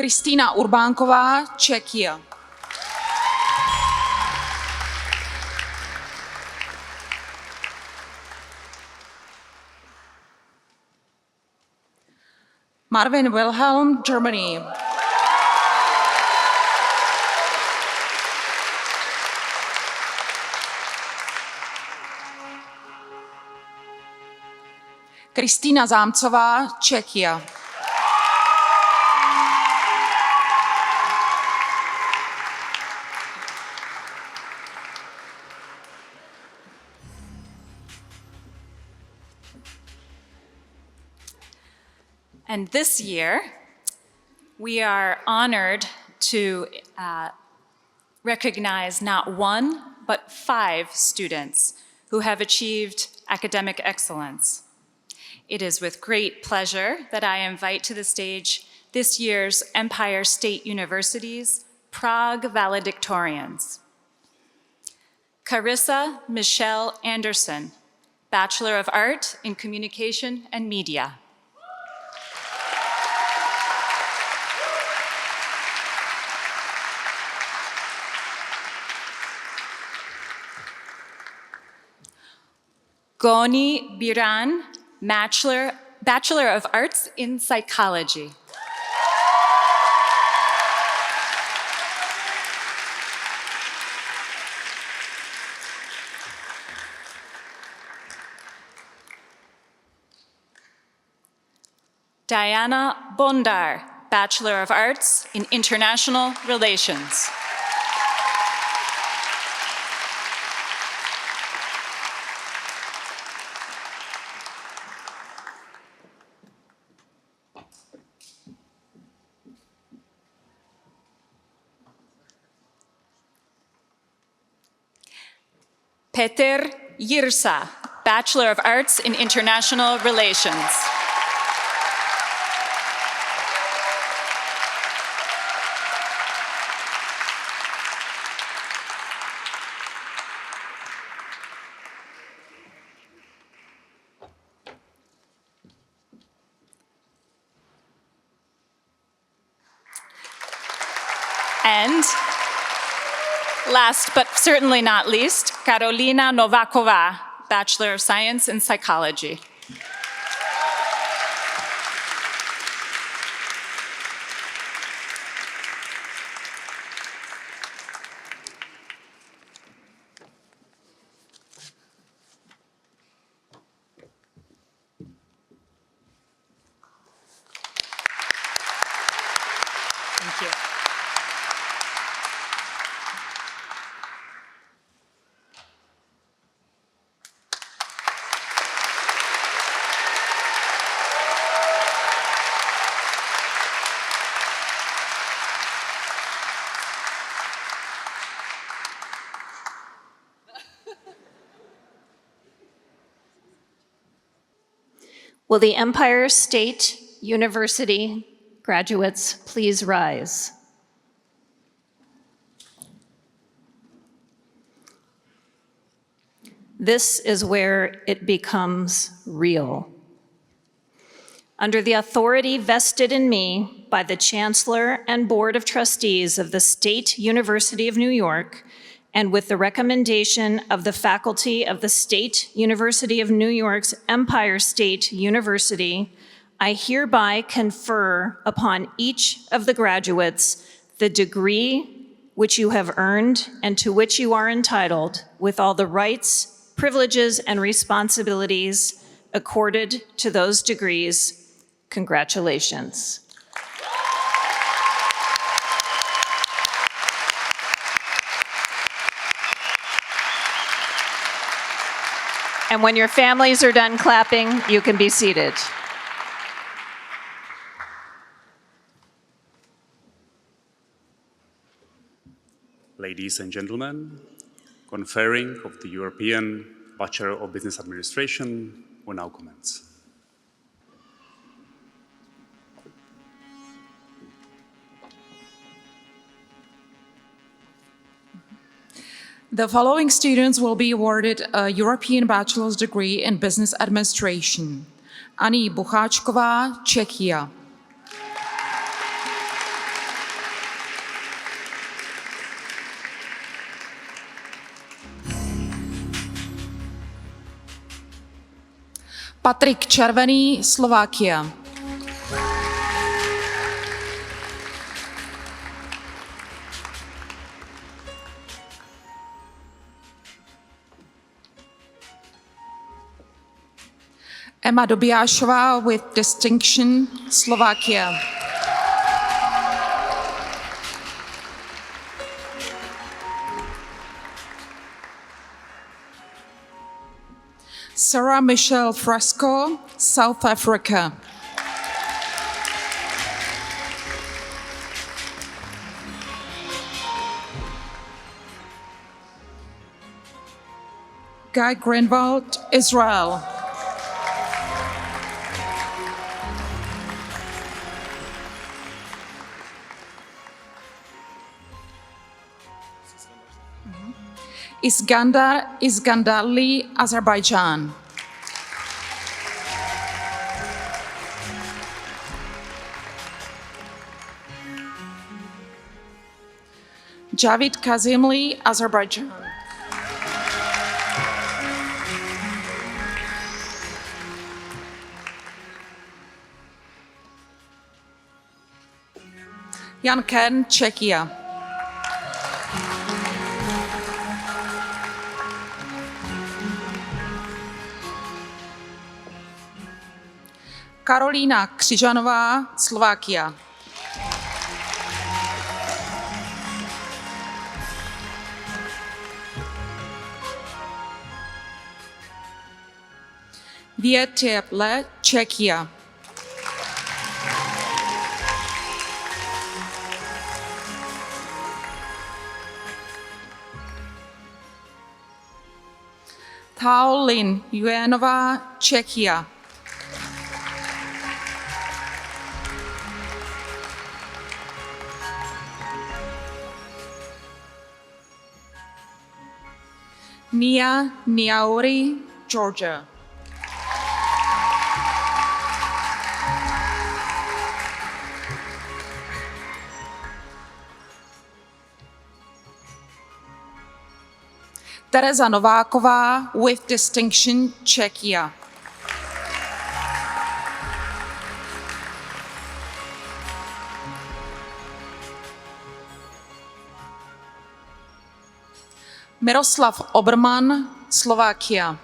Kristýna Urbánková, Czechia. Marvin Wilhelm, Germany. Kristýna Zámcová, Czechia. And this year, we are honored to recognize not one, but 5 students who have achieved academic excellence. It is with great pleasure that I invite to the stage this year's Empire State University's Prague valedictorians. Carissa Michelle Anderson, Bachelor of Art in Communication and Media. Goni Biran, Bachelor of Arts in Psychology. Diana Bondar, Bachelor of Arts in International Relations. Peter Jirsa, Bachelor of Arts in International Relations. And last but certainly not least, Karolina Novakova, Bachelor of Science in Psychology. Thank you. Will the Empire State University graduates please rise? This is where it becomes real. Under the authority vested in me by the Chancellor and Board of Trustees of the State University of New York, and with the recommendation of the faculty of the State University of New York's Empire State University, I hereby confer upon each of the graduates the degree which you have earned and to which you are entitled, with all the rights, privileges, and responsibilities accorded to those degrees. Congratulations. And when your families are done clapping, you can be seated. Ladies and gentlemen, conferring of the European Bachelor of Business Administration will now commence. The following students will be awarded a European Bachelor's degree in Business Administration. Ani Bucháčková, Czechia. Patrik Červený, Slovakia. Emma Dobijášová with distinction, Slovakia. Sarah Michelle Fresco, South Africa. Guy Greenwald, Israel. Iskandar Iskandarli, Azerbaijan. Javid Kazimli, Azerbaijan. Jan Kern, Czechia. Karolína Křižanová, Slovakia. Větěble, Czechia. Tao Lin Juenová, Czechia. Nia Niauri, Georgia. Tereza Nováková with distinction, Czechia. Miroslav Oberman, Slovakia.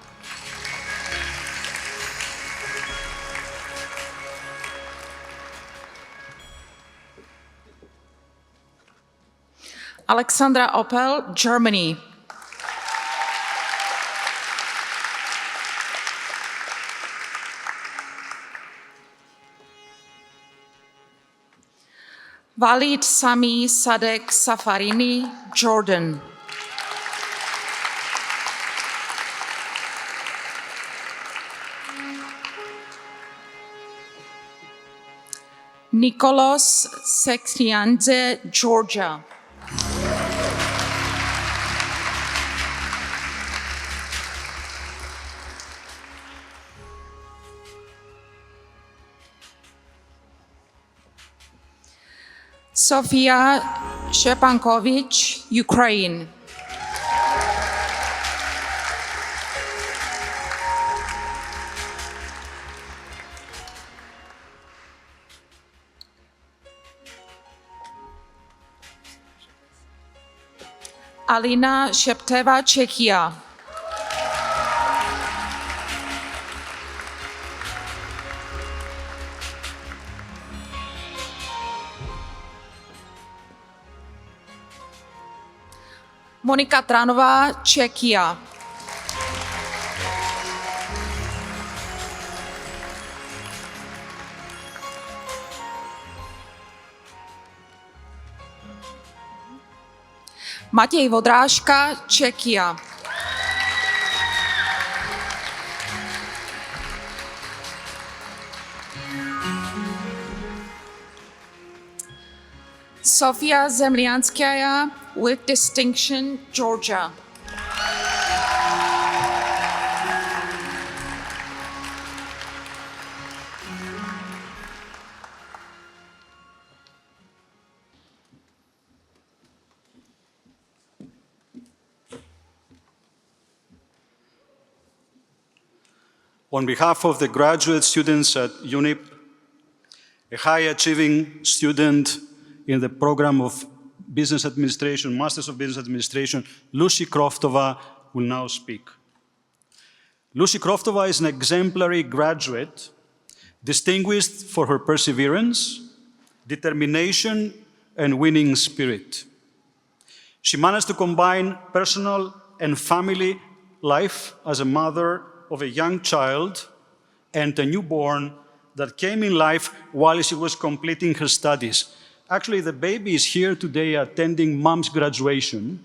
Alexandra Opel, Germany. Walid Sami Sadek Safarini, Jordan. Nikolos Sexianze, Georgia. Sofia Shepankovich, Ukraine. Alina Shepteva, Czechia. Monika Tranová, Czechia. Matěj Vodrážka, Czechia. Sofia Zemlianskaya with distinction, Georgia. On behalf of the graduate students at UNYP, a high-achieving student in the program of Business Administration, Masters of Business Administration, Lucy Kroftova, will now speak. Lucy Kroftova is an exemplary graduate, distinguished for her perseverance, determination, and winning spirit. She managed to combine personal and family life as a mother of a young child and a newborn that came in life while she was completing her studies. Actually, the baby is here today attending mom's graduation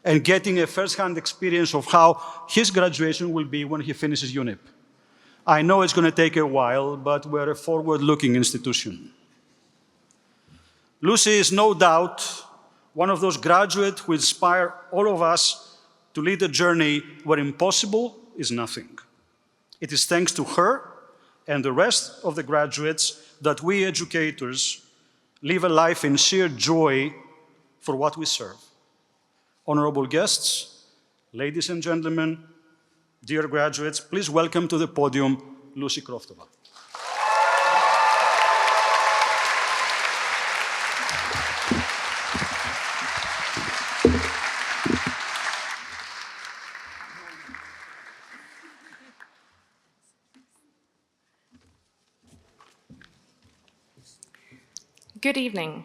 and getting a first-hand experience of how his graduation will be when he finishes UNYP. I know it's going to take a while, but we're a forward-looking institution. Lucy is no doubt one of those graduates who inspire all of us to lead a journey where impossible is nothing. It is thanks to her and the rest of the graduates that we educators live a life in sheer joy for what we serve. Honorable guests, ladies and gentlemen, dear graduates, please welcome to the podium Lucy Kroftova. Good evening.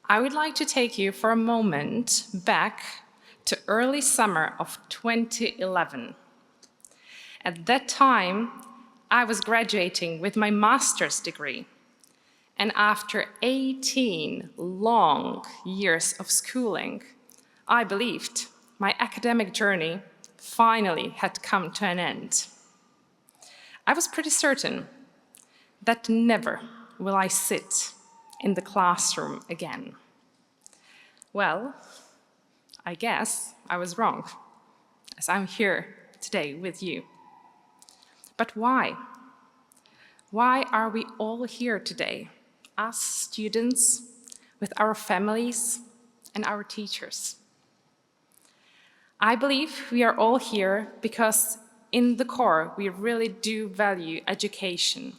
I would like to take you for a moment back to early summer of 2011. At that time, I was graduating with my master's degree. And after 18 long years of schooling, I believed my academic journey finally had come to an end. I was pretty certain that never will I sit in the classroom again. Well, I guess I was wrong, as I'm here today with you. But why? Why are we all here today, us students, with our families and our teachers? I believe we are all here because in the core, we really do value education.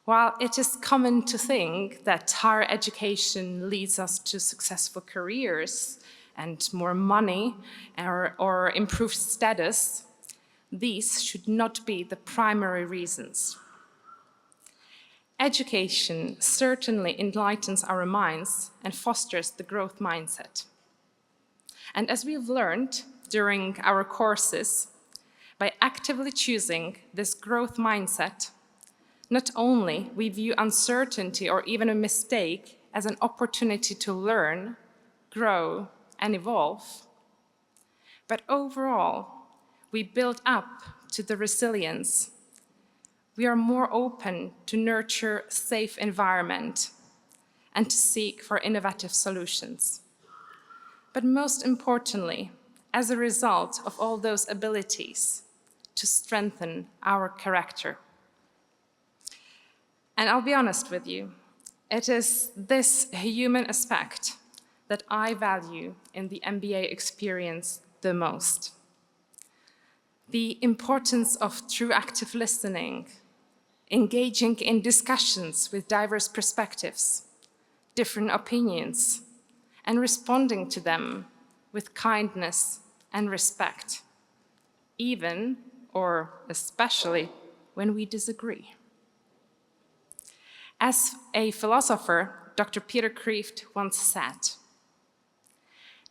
While it is common to think that higher education leads us to successful careers and more money or improved status, these should not be the primary reasons. Education certainly enlightens our minds and fosters the growth mindset. And as we've learned during our courses, by actively choosing this growth mindset, not only we view uncertainty or even a mistake as an opportunity to learn, grow, and evolve, but overall, we build up to the resilience. We are more open to nurture a safe environment and to seek for innovative solutions. But most importantly, as a result of all those abilities, to strengthen our character. And I'll be honest with you, it is this human aspect that I value in the MBA experience the most. The importance of true active listening, engaging in discussions with diverse perspectives, different opinions, and responding to them with kindness and respect, even or especially when we disagree. As a philosopher, Dr. Peter Kreeft once said,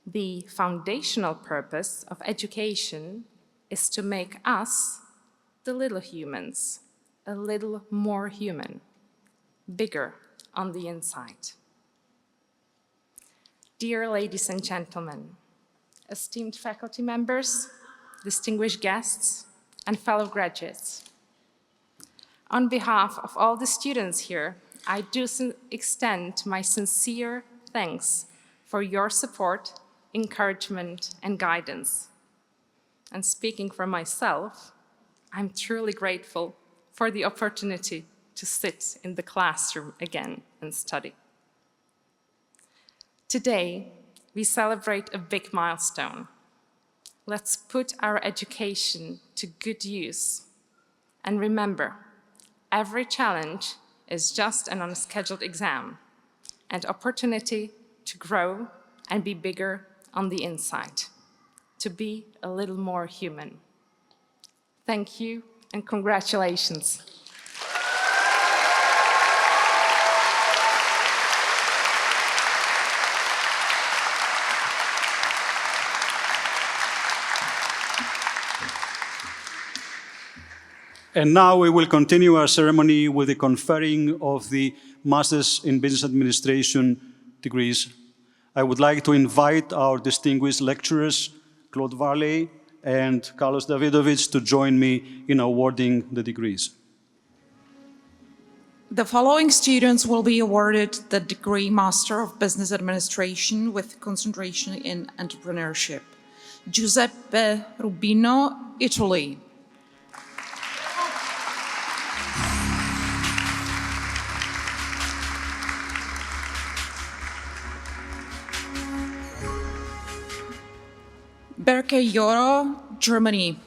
"The foundational purpose of education is to make us, the little humans, a little more human, bigger on the inside." Dear ladies and gentlemen, esteemed faculty members, distinguished guests, and fellow graduates, on behalf of all the students here, I do extend my sincere thanks for your support, encouragement, and guidance. And speaking for myself, I'm truly grateful for the opportunity to sit in the classroom again and study. Today, we celebrate a big milestone. let's put our education to good use. And remember, every challenge is just an unscheduled exam, an opportunity to grow and be bigger on the inside, to be a little more human. Thank you and congratulations. And now we will continue our ceremony with the conferring of the Masters in Business Administration degrees. I would like to invite our distinguished lecturers, Claude Varley and Carlos Davidovich, to join me in awarding the degrees. The following students will be awarded the degree Master of Business Administration with concentration in entrepreneurship. Giuseppe Rubino, Italy. Berke Joro, Germany.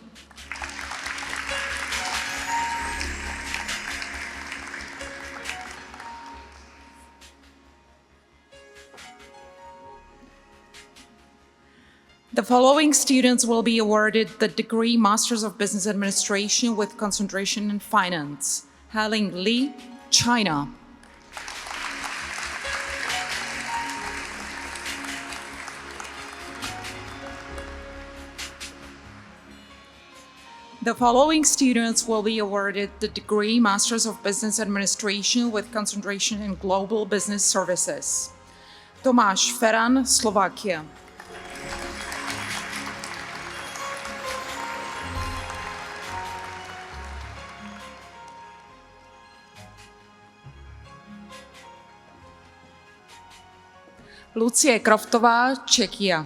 The following students will be awarded the degree Masters of Business Administration with concentration in finance. Haling Li, China. The following students will be awarded the degree Masters of Business Administration with concentration in Global Business Services. Tomáš Feran, Slovakia. Lucie Kroftová, Czechia.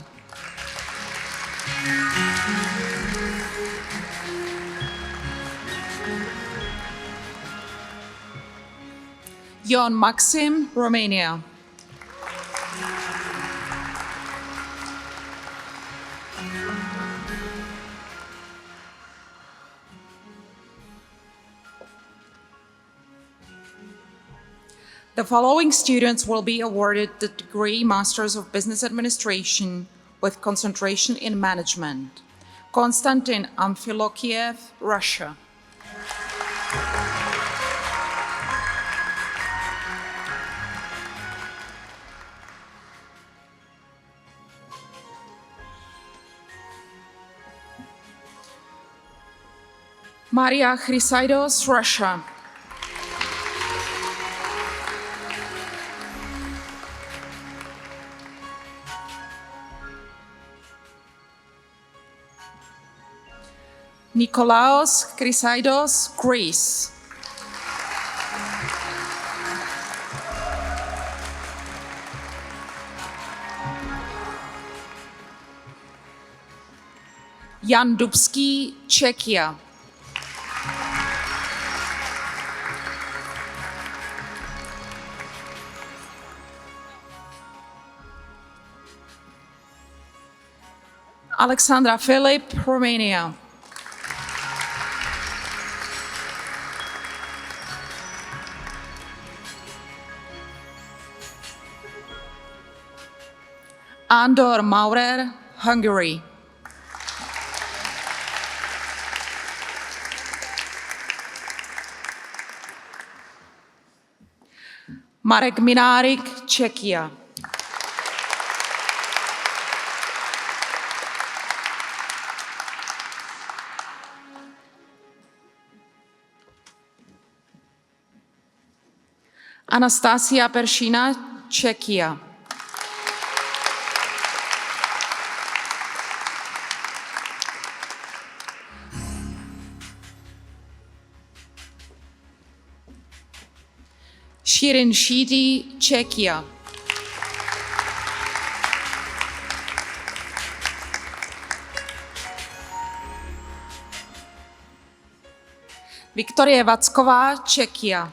Jon Maxim, Romania. The following students will be awarded the degree Masters of Business Administration with concentration in management. Konstantin Amphilokiev, Russia. Maria Chrysaidos, Russia. Nikolaos Chrysaidos, Greece. Jan Dubský, Czechia. Alexandra Filip, Romania. Andor Maurer, Hungary. Marek Minárik, Czechia. Anastasia Peršina, Czechia. Shirin Shidi, Czechia. Viktorie Vacková, Czechia.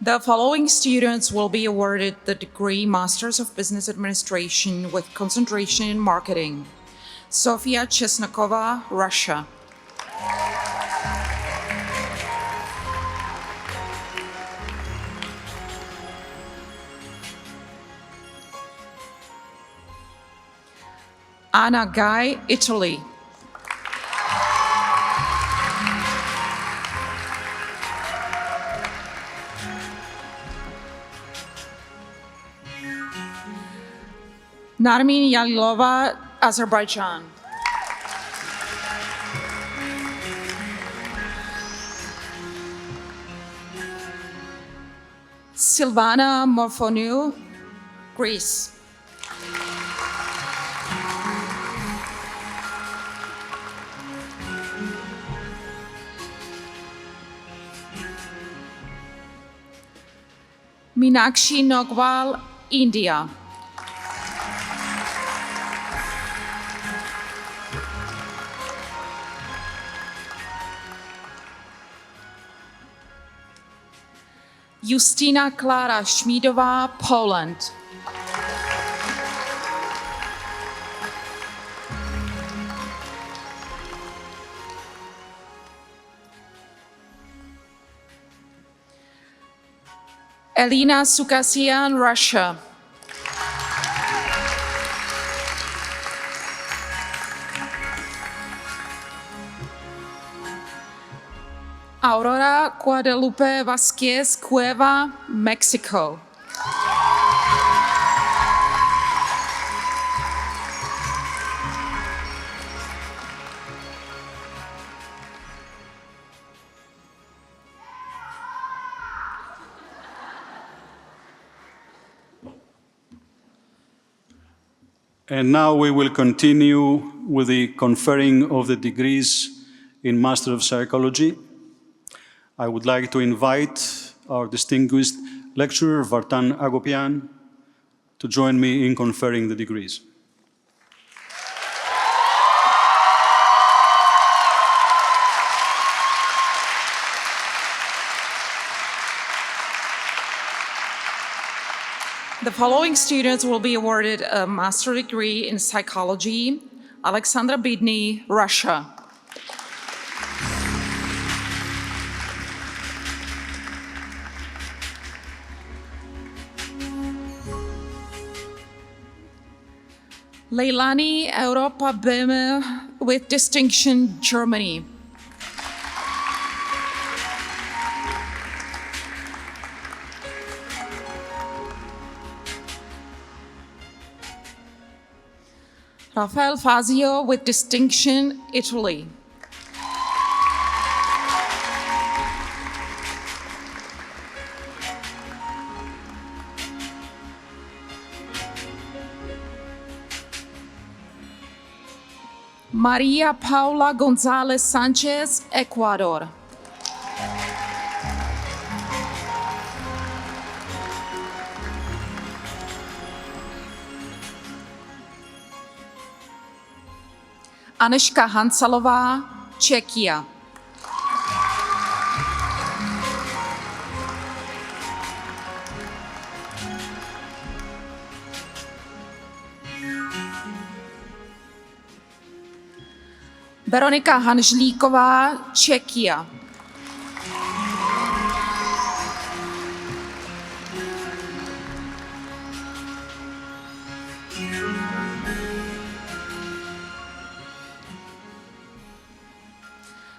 The following students will be awarded the degree Masters of Business Administration with concentration in marketing. Sofia Chesnakova, Russia. Anna Guy, Italy. Narmin Yalilova, Azerbaijan. Silvana Morphoniou, Greece. Meenakshi Nogwal, India. Justina Klara Šmídová, Poland. Elina Sukasian, Russia. Aurora Guadalupe Vasquez Cueva, Mexico. And now we will continue with the conferring of the degrees in Master of Psychology. I would like to invite our distinguished lecturer, Vartan Agopian, to join me in conferring the degrees. The following students will be awarded a master's degree in psychology. Alexandra Bidny, Russia. Leilani Europa Böhme with distinction, Germany. Rafael Fazio with distinction, Italy. Maria Paula González Sanchez, Ecuador. Aneška Hansalová, Czechia. Veronika Hanžlíková, Czechia.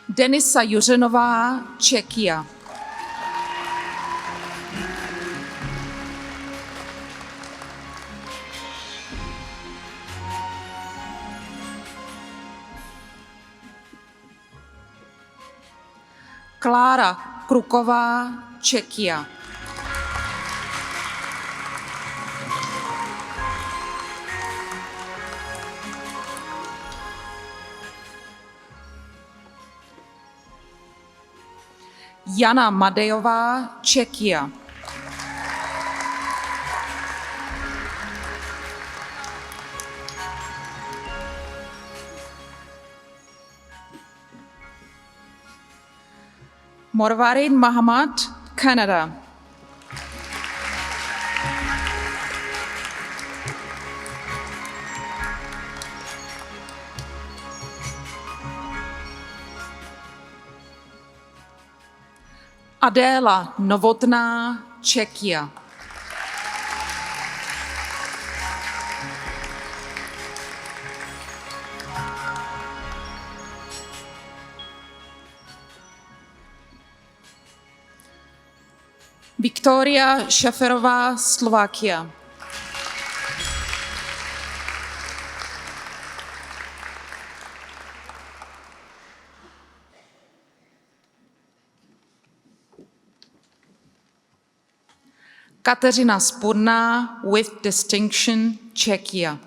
Denisa Juřenová, Czechia. Klára Kruková, Czechia. Jana Madejová, Czechia. Morvarin Mahamat, Canada. Adéla Novotná, Czechia. Viktoria Šaferová, Slovakia. Kateřina Spodná, with distinction, Czechia.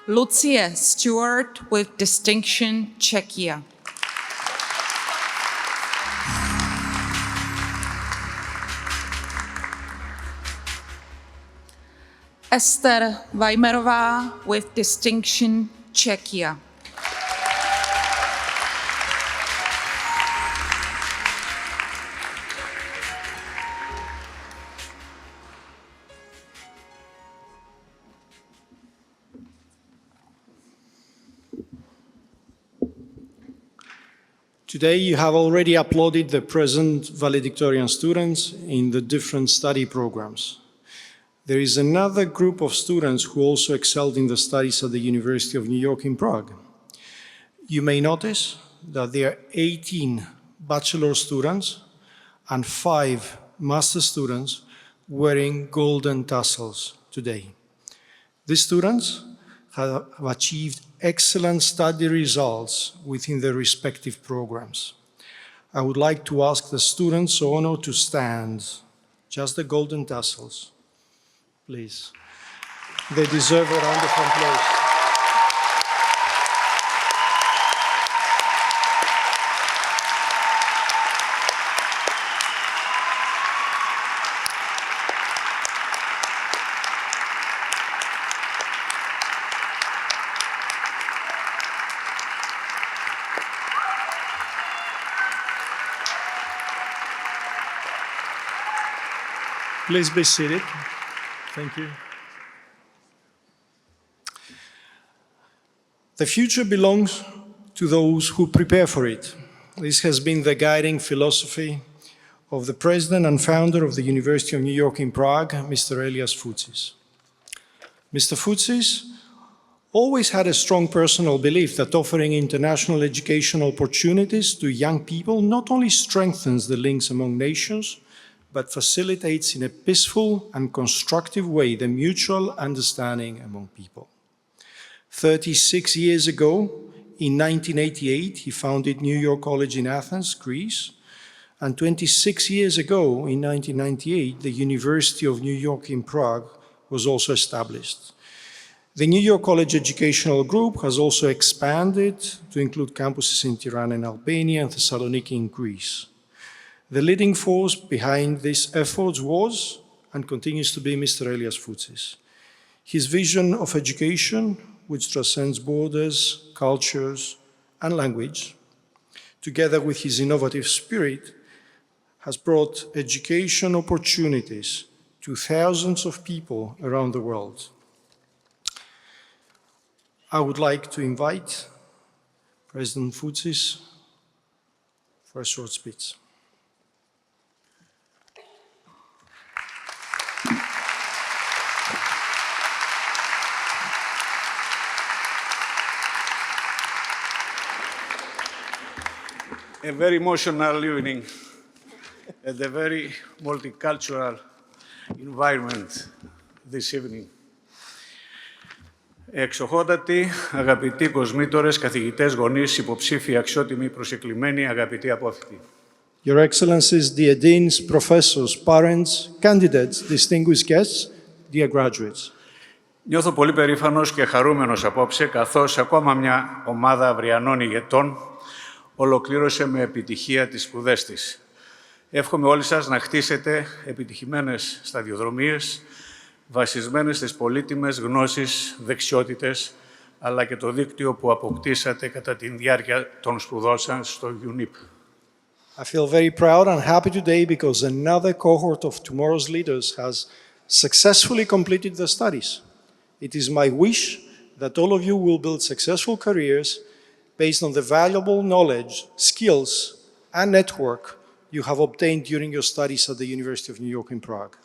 Lucie Stewart, with distinction, Czechia. Esther Weimerová, with distinction, Czechia. Today you have already applauded the present valedictorian students in the different study programs. There is another group of students who also excelled in the studies at the University of New York in Prague. You may notice that there are 18 bachelor students and 5 master students wearing golden tassels today. These students have achieved excellent study results within their respective programs. I would like to ask the students so honored to stand, just the golden tassels, please. They deserve a round of applause. Please be seated. Thank you. The future belongs to those who prepare for it. This has been the guiding philosophy of the president and founder of the University of New York in Prague, Mr. Elias Futsis. Mr. Futsis always had a strong personal belief that offering international educational opportunities to young people not only strengthens the links among nations, but facilitates in a peaceful and constructive way the mutual understanding among people. 36 years ago, in 1988, he founded New York College in Athens, Greece, and 26 years ago, in 1998, the University of New York in Prague was also established. The New York College Educational Group has also expanded to include campuses in Tirana in Albania and Thessaloniki in Greece. The leading force behind these efforts was and continues to be Mr. Elias Futsis. His vision of education, which transcends borders, cultures, and language, together with his innovative spirit, has brought education opportunities to thousands of people around the world. I would like to invite President Futsis for a short speech. A very emotional evening and a very multicultural environment this evening. Εξοχότατοι, αγαπητοί κοσμήτωρες, καθηγητές, γονείς, υποψήφοι, αξιότιμοι, προσεκλημένοι, αγαπητοί απόφοιτοι. Your Excellencies, dear deans, professors, parents, candidates, distinguished guests, dear graduates. Νιώθω πολύ περήφανος και χαρούμενος απόψε, καθώς ακόμα μια ομάδα αυριανών ηγετών ολοκλήρωσε με επιτυχία τις σπουδές της. Εύχομαι όλοι σας να χτίσετε επιτυχημένες σταδιοδρομίες, βασισμένες στις πολύτιμες γνώσεις, δεξιότητες, αλλά και το δίκτυο που αποκτήσατε κατά τη διάρκεια των σπουδών σας στο UNYP. I feel very proud and happy today because another cohort of tomorrow's leaders has successfully completed their studies. It is my wish that all of you will build successful careers based on the valuable knowledge, skills, and network you have obtained during your studies at the University of New York in Prague.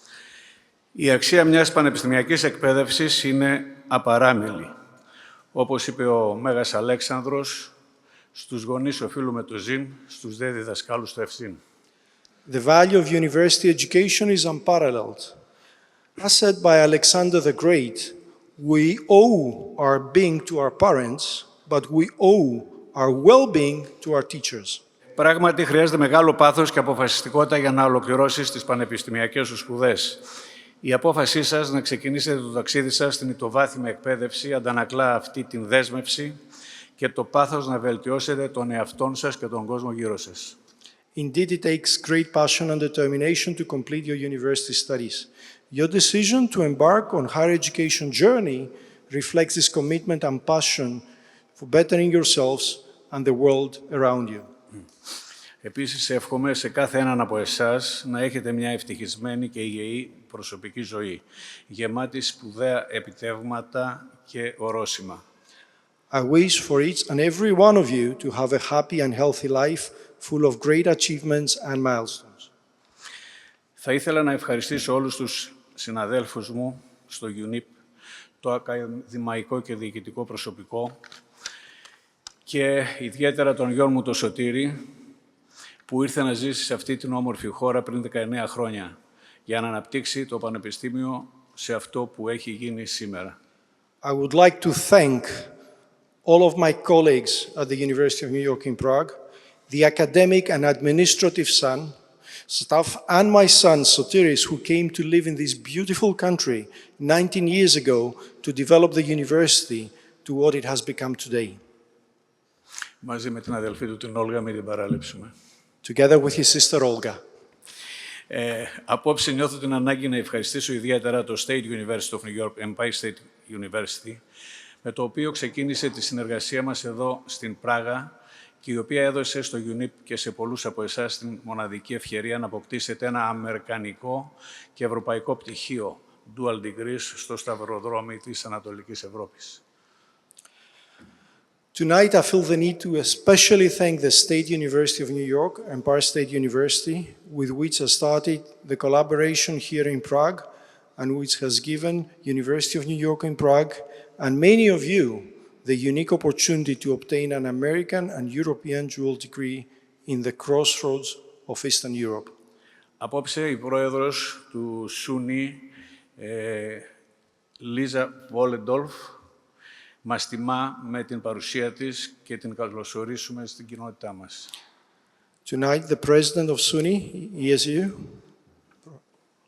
Η αξία μιας πανεπιστημιακής εκπαίδευσης είναι απαράμιλη. Όπως είπε ο Μέγας Αλέξανδρος, στους γονείς οφείλουμε το ζήν, στους δε διδασκάλους το ευθύν. The value of university education is unparalleled. As said by Alexander the Great, we owe our being to our parents, but we owe our well-being to our teachers. Πράγματι, χρειάζεται μεγάλο πάθος και αποφασιστικότητα για να ολοκληρώσεις τις πανεπιστημιακές σου σπουδές. Η απόφασή σας να ξεκινήσετε το ταξίδι σας στην ιτοβάθμια εκπαίδευση αντανακλά αυτή την δέσμευση και το πάθος να βελτιώσετε τον εαυτόν σας και τον κόσμο γύρω σας. Indeed, it takes great passion and determination to complete your university studies. Your decision to embark on higher education journey reflects this commitment and passion for bettering yourselves and the world around you. Επίσης, εύχομαι σε κάθε έναν από εσάς να έχετε μια ευτυχισμένη και υγιή προσωπική ζωή, γεμάτη σπουδαία επιτεύγματα και ορόσημα. I wish for each and every one of you to have a happy and healthy life full of great achievements and milestones. Θα ήθελα να ευχαριστήσω όλους τους συναδέλφους μου στο UNYP, το ακαδημαϊκό και διοικητικό προσωπικό και ιδιαίτερα τον γιο μου τον Σωτήρη, που ήρθε να ζήσει σε αυτή την όμορφη χώρα πριν 19 χρόνια για να αναπτύξει το Πανεπιστήμιο σε αυτό που έχει γίνει σήμερα. I would like to thank all of my colleagues at the University of New York in Prague, the academic and administrative staff, and my son Sotiris, who came to live in this beautiful country 19 years ago to develop the university to what it has become today. Μαζί με την αδελφή του την Όλγα, μην την παραλείψουμε. Together with his sister Olga. Απόψε νιώθω την ανάγκη να ευχαριστήσω ιδιαίτερα το State University of New York, Empire State University, με το οποίο ξεκίνησε τη συνεργασία μας εδώ στην Πράγα και η οποία έδωσε στο UNYP και σε πολλούς από εσάς την μοναδική ευκαιρία να αποκτήσετε ένα αμερικανικό και ευρωπαϊκό πτυχίο, dual degrees, στο σταυροδρόμι της Ανατολικής Ευρώπης. Tonight, I feel the need to especially thank the State University of New York, Empire State University, with which I started the collaboration here in Prague, and which has given University of New York in Prague, and many of you, the unique opportunity to obtain an American and European dual degree in the crossroads of Eastern Europe. Απόψε, η πρόεδρος του SUNY, Λίζα Βόλεντολφ, μας τιμά με την παρουσία της και την καλωσορίσουμε στην κοινότητά μας. Tonight, the president of SUNY, ESU,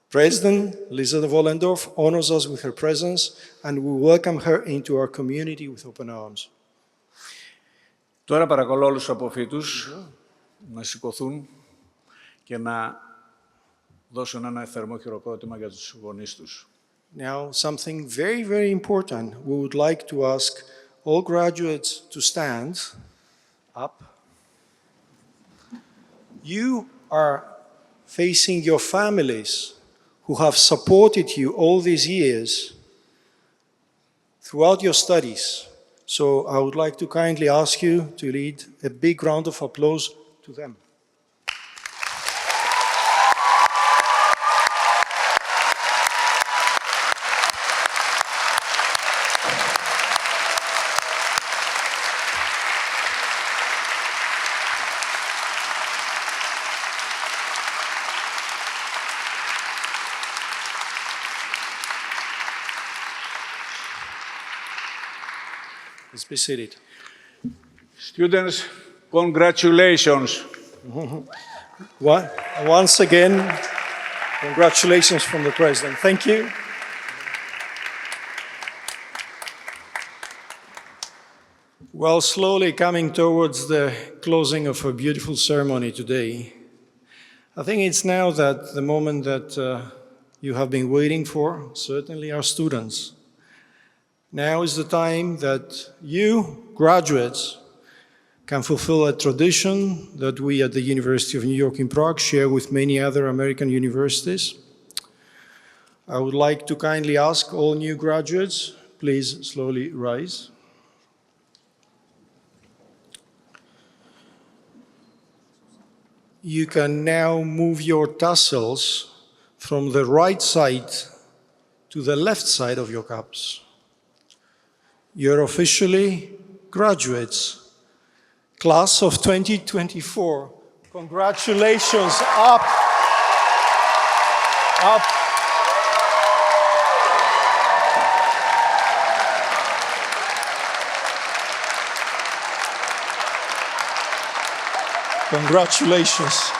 President Lisa Vollendorf, honors us with her presence, and we welcome her into our community with open arms. Τώρα παρακαλώ όλους τους αποφοίτους να σηκωθούν και να δώσουν ένα θερμό χειροκρότημα για τους γονείς τους. Now, something very, very important. We would like to ask all graduates to stand up. You are facing your families who have supported you all these years throughout your studies. So I would like to kindly ask you to lead a big round of applause to them. Please be seated. Students, congratulations. Once again, congratulations from the President. Thank you. Well, slowly coming towards the closing of a beautiful ceremony today, I think it's now that the moment that you have been waiting for, certainly our students. Now is the time that you, graduates, can fulfill a tradition that we at the University of New York in Prague share with many other American universities. I would like to kindly ask all new graduates, please slowly rise. You can now move your tassels from the right side to the left side of your caps. You're officially graduates. Class of 2024, congratulations, up. Congratulations.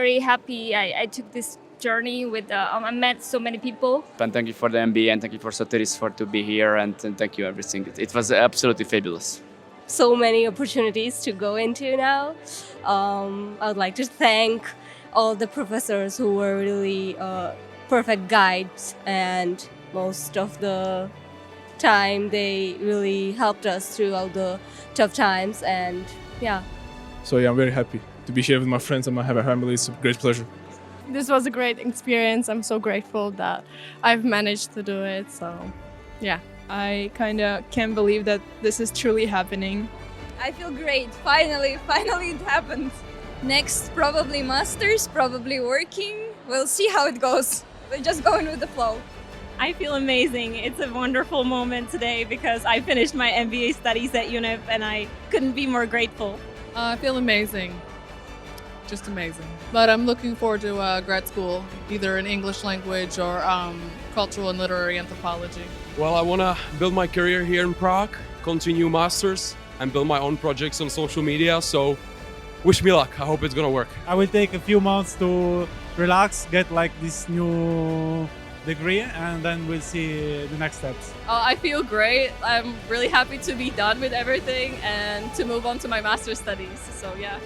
very happy I took this journey with, I met so many people. And thank you for the MBA and thank you for Soteris for to be here and thank you everything. It was absolutely fabulous. so many opportunities to go into now. I would like to thank all the professors who were really perfect guides, and most of the time they really helped us through all the tough times, and yeah. So yeah, I'm very happy to be here with my friends and my family. It's a great pleasure. This was a great experience. I'm so grateful that I've managed to do it. So yeah, I kind of can't believe that this is truly happening. I feel great. Finally it happened. Next, probably masters, probably working. We'll see how it goes. We're just going with the flow. I feel amazing. It's a wonderful moment today because I finished my MBA studies at UNYP and I couldn't be more grateful. I feel amazing. Just amazing. But I'm looking forward to grad school, either in English language or cultural and literary anthropology. Well, I want to build my career here in Prague, continue masters, and build my own projects on social media. So wish me luck. I hope it's going to work. I will take a few months to relax, get like this new degree, and then we'll see the next steps. I feel great. I'm really happy to be done with everything and to move on to my master's studies. So yeah.